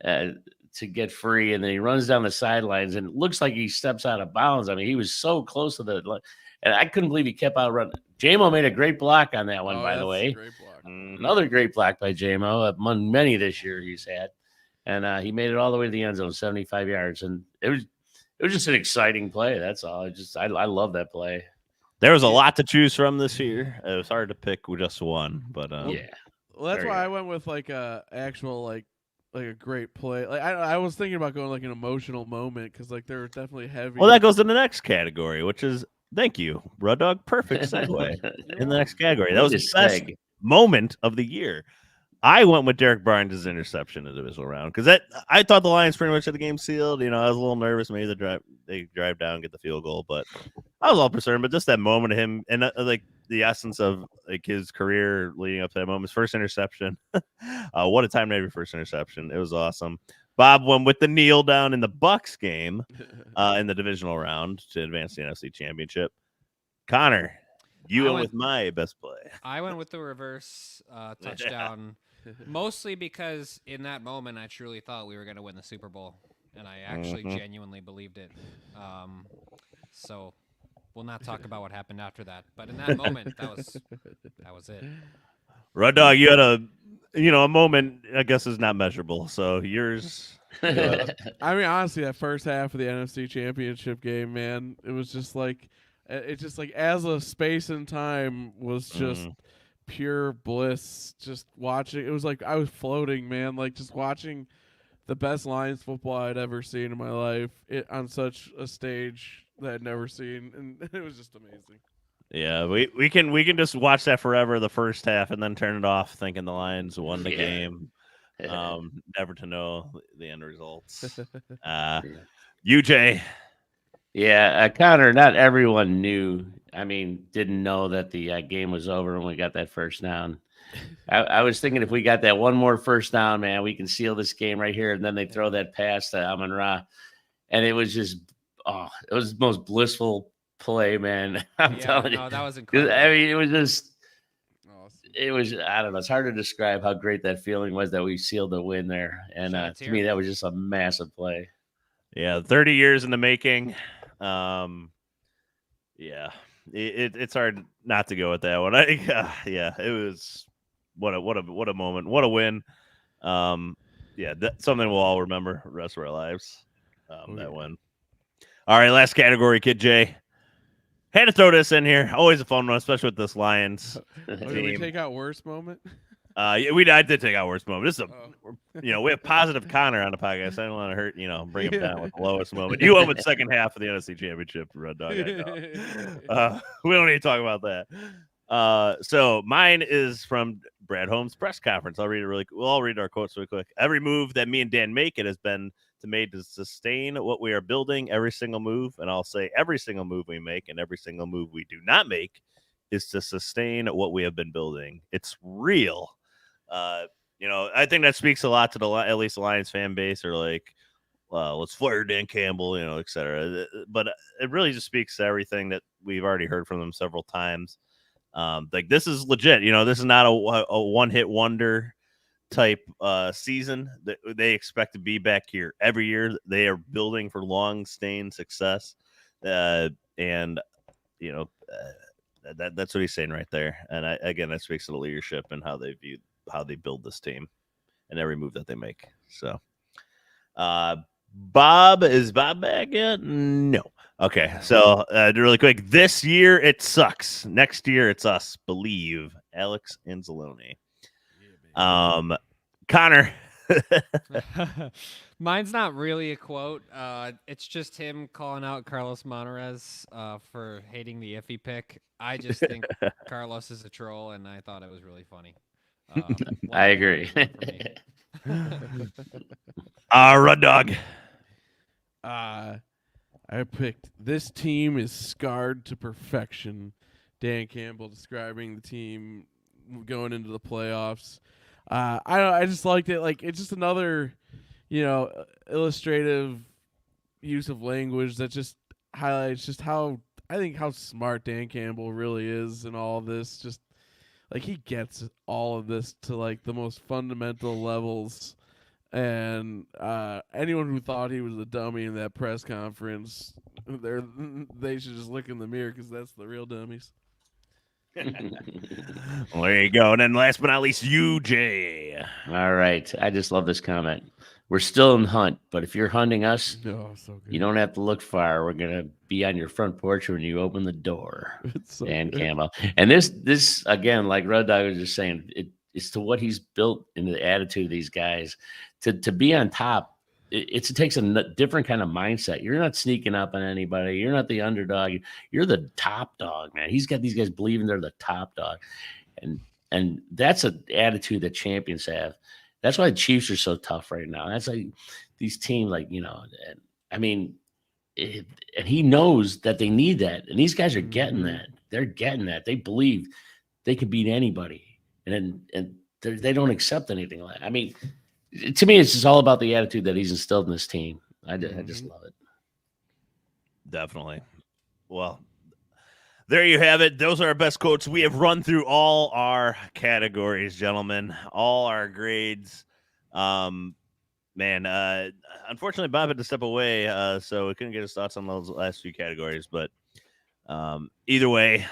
to get free, and then he runs down the sidelines, and it looks like he steps out of bounds. I mean, he was so close to the – and I couldn't believe he kept out running. JMO made a great block on that one, by the way. Great block. Another great block by JMO, among many this year he's had. And he made it all the way to the end zone, 75 yards. And it was just an exciting play. That's all. I love that play. There was a lot to choose from this year. It was hard to pick just one, but yeah. Well, that's why I went with like a actual like a great play. Like I was thinking about going like an emotional moment because like they were definitely heavy. Well, that goes to the next category, which is thank you, Red Dog. Perfect segue in the next category. That was the best moment of the year. I went with Derek Barnes' interception in the divisional round because I thought the Lions pretty much had the game sealed. I was a little nervous. Maybe they drive down and get the field goal, but I was all concerned. But just that moment of him and like the essence of like his career leading up to that moment, his first interception. What a time to have your first interception! It was awesome. Bob went with the kneel down in the Bucks game in the divisional round to advance the NFC Championship. Connor, you went with my best play. I went with the reverse touchdown. Mostly because in that moment, I truly thought we were going to win the Super Bowl, and I actually genuinely believed it. So we'll not talk about what happened after that. But in that moment, that was it. Red Dog, you had a moment. I guess is not measurable. So yours. I mean, honestly, that first half of the NFC Championship game, man, it was just like as a space and time was just. Pure bliss just watching. It was like I was floating, man, like just watching the best Lions football I'd ever seen in my life on such a stage that I'd never seen, and it was just amazing. Yeah, we can just watch that forever, the first half, and then turn it off thinking the Lions won the game. Never to know the end results. UJ. Yeah, Connor, not everyone didn't know that the game was over when we got that first down. I was thinking if we got that one more first down, man, we can seal this game right here. And then they throw that pass to Amon-Ra. And it was just, it was the most blissful play, man. I'm telling you. No, that was incredible. I mean, it was just, it was, I don't know. It's hard to describe how great that feeling was that we sealed the win there. And Shots to here. me, that was just a massive play. Yeah, 30 years in the making. Yeah, it's hard not to go with that one. Yeah, it was what a moment, what a win. Yeah, that's something we'll all remember the rest of our lives. That win. All right, last category, Kid J. Had to throw this in here. Always a fun one, especially with this Lions Did we team. take out worst moment? Yeah, I did take out worst moment. This is we have positive Connor on the podcast. I don't want to hurt, bring him down with the lowest moment. You went with second half of the NFC Championship, Red Dog. I know. We don't need to talk about that. So mine is from Brad Holmes' press conference. We'll all read our quotes really quick. Every move that me and Dan make it has been made to sustain what we are building, every single move. And I'll say every single move we make and every single move we do not make is to sustain what we have been building. It's real. I think that speaks a lot to at least the Lions fan base, or like, let's fire Dan Campbell, et cetera. But it really just speaks to everything that we've already heard from them several times. Like, this is legit. This is not a one-hit wonder type season. They expect to be back here every year. They are building for long-staying success, and that's what he's saying right there. And again, that speaks to the leadership and how they build this team and every move that they make. So, Bob, is Bob back yet? No. Okay. So, really quick, this year it sucks. Next year it's us. Believe. Alex Anzalone. Connor. Mine's not really a quote. It's just him calling out Carlos Monterez for hating the iffy pick. I just think Carlos is a troll, and I thought it was really funny. I agree. Red Dog. I picked this team is scarred to perfection. Dan Campbell describing the team going into the playoffs. I just liked it. Like, it's just another, illustrative use of language that just highlights just how smart Dan Campbell really is in all of this. Just like, he gets all of this to like the most fundamental levels. And anyone who thought he was a dummy in that press conference, they should just look in the mirror, because that's the real dummies. Well, there you go. And then last but not least, you, Jay. All right. I just love this comment. We're still in the hunt, but if you're hunting us, so good. you don't have to look far. We're going to be on your front porch when you open the door. So Dan good. Campbell. And this again, like Red Dog was just saying, it's to what he's built into the attitude of these guys. To be on top, it takes a different kind of mindset. You're not sneaking up on anybody. You're not the underdog. You're the top dog, man. He's got these guys believing they're the top dog. And that's an attitude that champions have. That's why the Chiefs are so tough right now. That's like these teams, and he knows that they need that. And these guys are getting that. They're getting that. They believe they can beat anybody. And they don't accept anything like that. I mean, to me, it's just all about the attitude that he's instilled in this team. I just love it. Definitely. Well, there you have it. Those are our best quotes. We have run through all our categories, gentlemen, all our grades. Unfortunately, Bob had to step away, so we couldn't get his thoughts on those last few categories. But either way,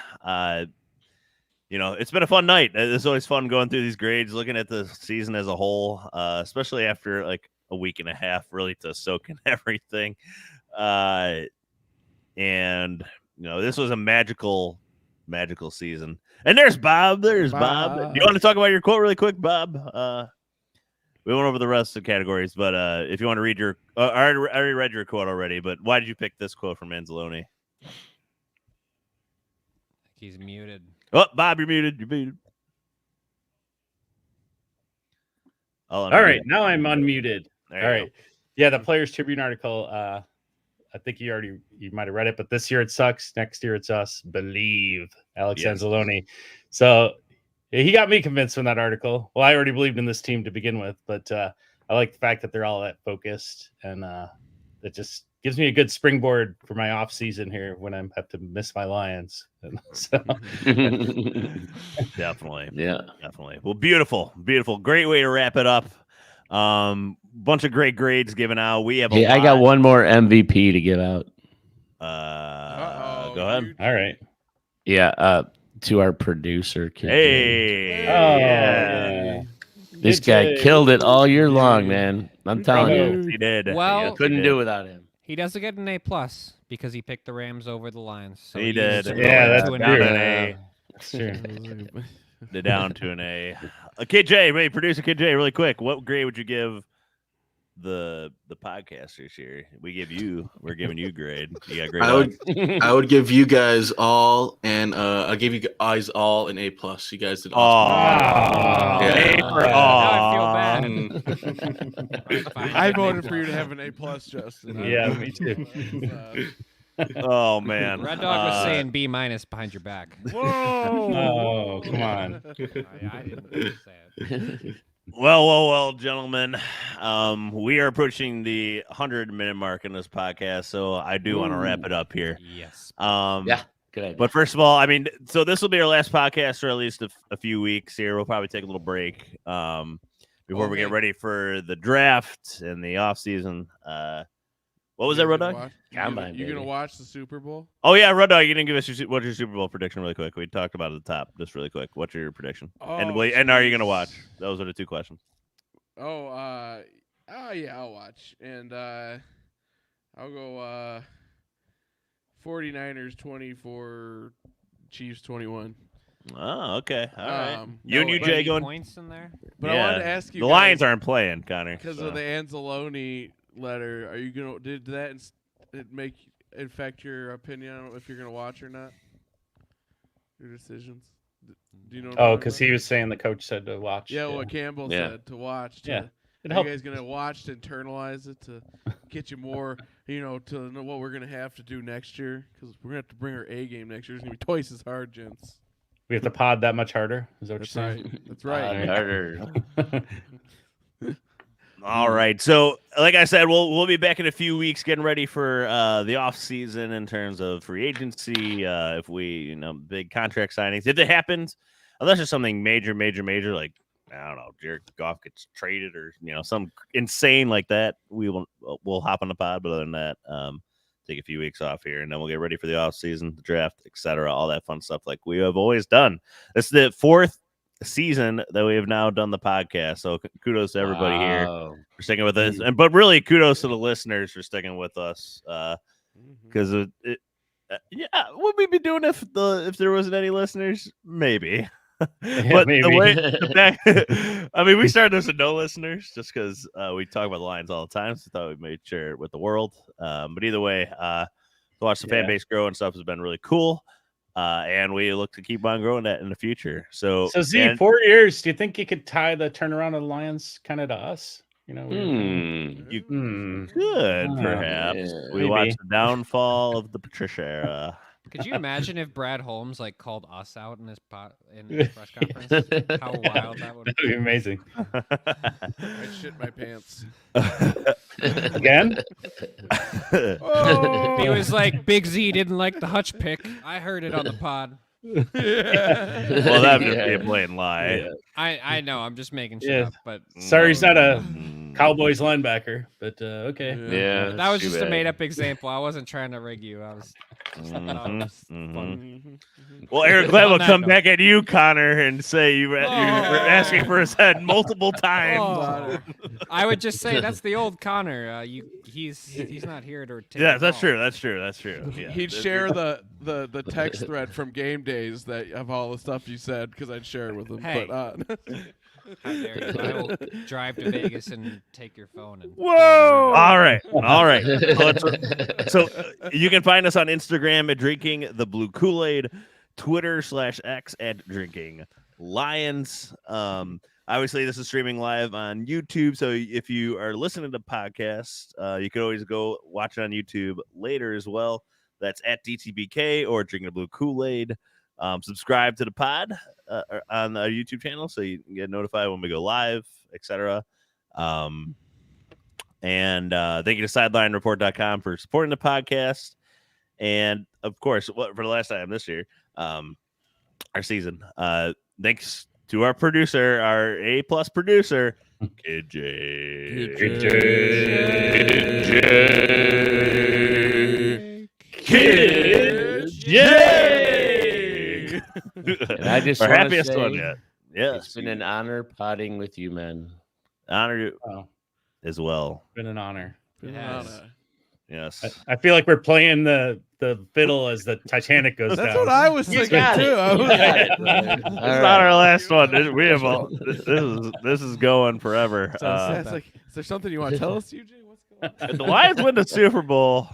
it's been a fun night. It's always fun going through these grades, looking at the season as a whole, especially after like a week and a half, really to soak in everything. This was a magical season. And there's Bob. There's Bob. Do you want to talk about your quote really quick, Bob? We went over the rest of the categories, but if you want to read your, I already read your quote already. But why did you pick this quote from Anzalone? He's muted. Oh, Bob, you're muted. You're muted. All right, now I'm unmuted. All right. Yeah, the Players Tribune article, I think you might have read it, but this year it sucks. Next year it's us. Believe. Alex Anzalone. So he got me convinced from that article. Well, I already believed in this team to begin with, but I like the fact that they're all that focused and It just gives me a good springboard for my off season here when I have to miss my Lions. And so Definitely. Yeah. Definitely. Well, beautiful. Great way to wrap it up. Bunch of great grades given out. We have Hey, I got one more MVP to give out. Go ahead. all right. Yeah, to our producer, KJ. Hey. Yeah. This Good guy take. killed it all year long, man. I'm telling you, He did. Well, Yes, he couldn't did. do without him. He doesn't get an A+ because he picked the Rams over the Lions. So He did. he's Yeah, that's to an down A. an A. It's true. They're down to an A. Kid J, wait, producer Kid J, really quick. What grade would you give the podcasters here? We're giving you a grade. You got a grade? I would give you guys all, and I gave you guys all an A+. You guys did awesome. A for Now I feel bad. I voted for you to have an A+, Justin. Yeah, me too. Oh man. Red Dog was saying B- behind your back. Oh, come on. I didn't say it. Well, gentlemen. We are approaching the 100-minute mark in this podcast, so I do want to wrap it up here. Yes. Yeah, good idea. But first of all, I mean, so this will be our last podcast for at least a few weeks here. We'll probably take a little break before we get ready for the draft and the off season. What was that, Red Dog? Combine, You gonna baby. watch the Super Bowl? Oh yeah, Red Dog. You didn't give us what's your Super Bowl prediction really quick. We talked about it at the top, just really quick. What's your prediction? And are you gonna watch? Those are the two questions. Yeah, I'll watch, and I'll go 49ers 24, Chiefs 21. Oh, okay. All right. No, You, but Jay, Any going. points in there? But I wanted to ask you, The Lions aren't playing, Connor, because so. of the Anzalone letter. Are you gonna did that affect your opinion on if you're gonna watch or not? Your decisions. Do you know? what I'm Oh, talking because about? he was saying the coach said to watch. Yeah, what Campbell Yeah. said to watch. Yeah. Are It you helped. guys gonna watch to internalize it to get you more, to know what we're gonna have to do next year? Because we're gonna have to bring our A game next year. It's gonna be twice as hard, gents. We have to pod that much harder. Is that what That's you're saying? right. That's right. Harder. All right. So, like I said, we'll be back in a few weeks, getting ready for the off season in terms of free agency. If we, big contract signings, if it happens, unless there's something major, like I don't know, Jared Goff gets traded or some insane like that, we'll hop on the pod. But other than that, take a few weeks off here, and then we'll get ready for the off season, the draft, etc., all that fun stuff like we have always done. This is the fourth season that we have now done the podcast, so kudos to everybody here for sticking with us, but really kudos to the listeners for sticking with us, because would we be doing if there wasn't any listeners? Maybe. But maybe. I mean, we started this with no listeners just because we talk about the Lions all the time, so I thought we made share it with the world. But either way, to watch the fan base grow and stuff has been really cool. And we look to keep on growing that in the future. So Z, 4 years. Do you think you could tie the turnaround of the Lions kind of to us? You could perhaps. Yeah. We watched the downfall of the Patricia era. Could you imagine if Brad Holmes called us out in his press conference? How wild that would That'd be amazing. I shit my pants. Again? Oh! He was like, Big Z didn't like the Hutch pick. I heard it on the pod. Well, that would just be a blatant lie. I know. I'm just making shit Yeah. up, but Sorry, he's not a Cowboys linebacker, but okay. Yeah. that was too just a bad. made-up example. I wasn't trying to rig you. I was. Well, Eric Glenn will come back at you, Connor, and say you were asking for his head multiple times. Oh. I would just say that's the old Connor. He's not here to. Take Yeah, the that's call. true. That's true. That's true. Yeah. He'd share the text thread from game days that of all the stuff you said because I'd share it with him. Hey. But How dare you. I will drive to Vegas and take your phone and. whoa! All right. So you can find us on Instagram at Drinking the Blue Kool-Aid, Twitter/X at Drinking Lions. Obviously, this is streaming live on YouTube. So if you are listening to the podcast, you can always go watch it on YouTube later as well. That's at DTBK or Drinking the Blue Kool-Aid. Subscribe to the pod on our YouTube channel so you can get notified when we go live, etc. And thank you to SidelineReport.com for supporting the podcast. And, of course, for the last time this year, our season, thanks to our producer, our A-plus producer, Kid J. Kid J. And I just our want to happiest say, one yet. Yeah, it's been an honor potting with you, men. Honor you Oh, as well. been an honor. Yes. Yes. I feel like we're playing the fiddle as the Titanic goes That's down. what I was thinking too. I was like, It's not our last one. We have this is going forever. it's like, is there something you want to tell us, Eugene? What's going on? If the Lions win the Super Bowl,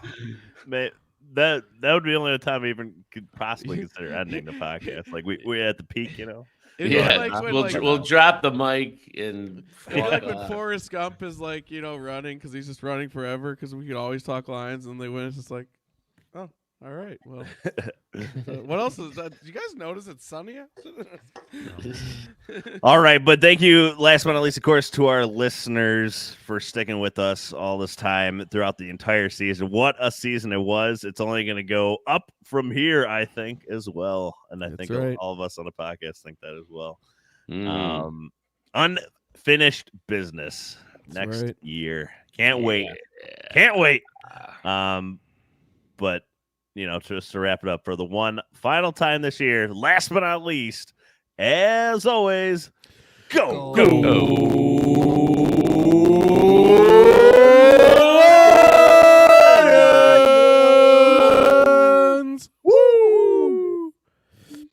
that would be the only time we even could possibly consider ending the podcast. Like we're at the peak, you know. It'd be Yeah, like when, we'll drop the mic and it'd be walk like when off. Forrest Gump is like, running because he's just running forever because we could always talk Lions and they win. It's just like, oh, all right. Well, what else is that? Did you guys notice it's sunny out? All right, but thank you, last but not least, of course, to our listeners for sticking with us all this time throughout the entire season. What a season it was. It's only going to go up from here, I think, as well. And I think right. all of us on the podcast think that as well. Mm. Unfinished business next right. year. Can't wait. Can't wait. But, just to wrap it up for the one final time this year, last but not least, as always, go.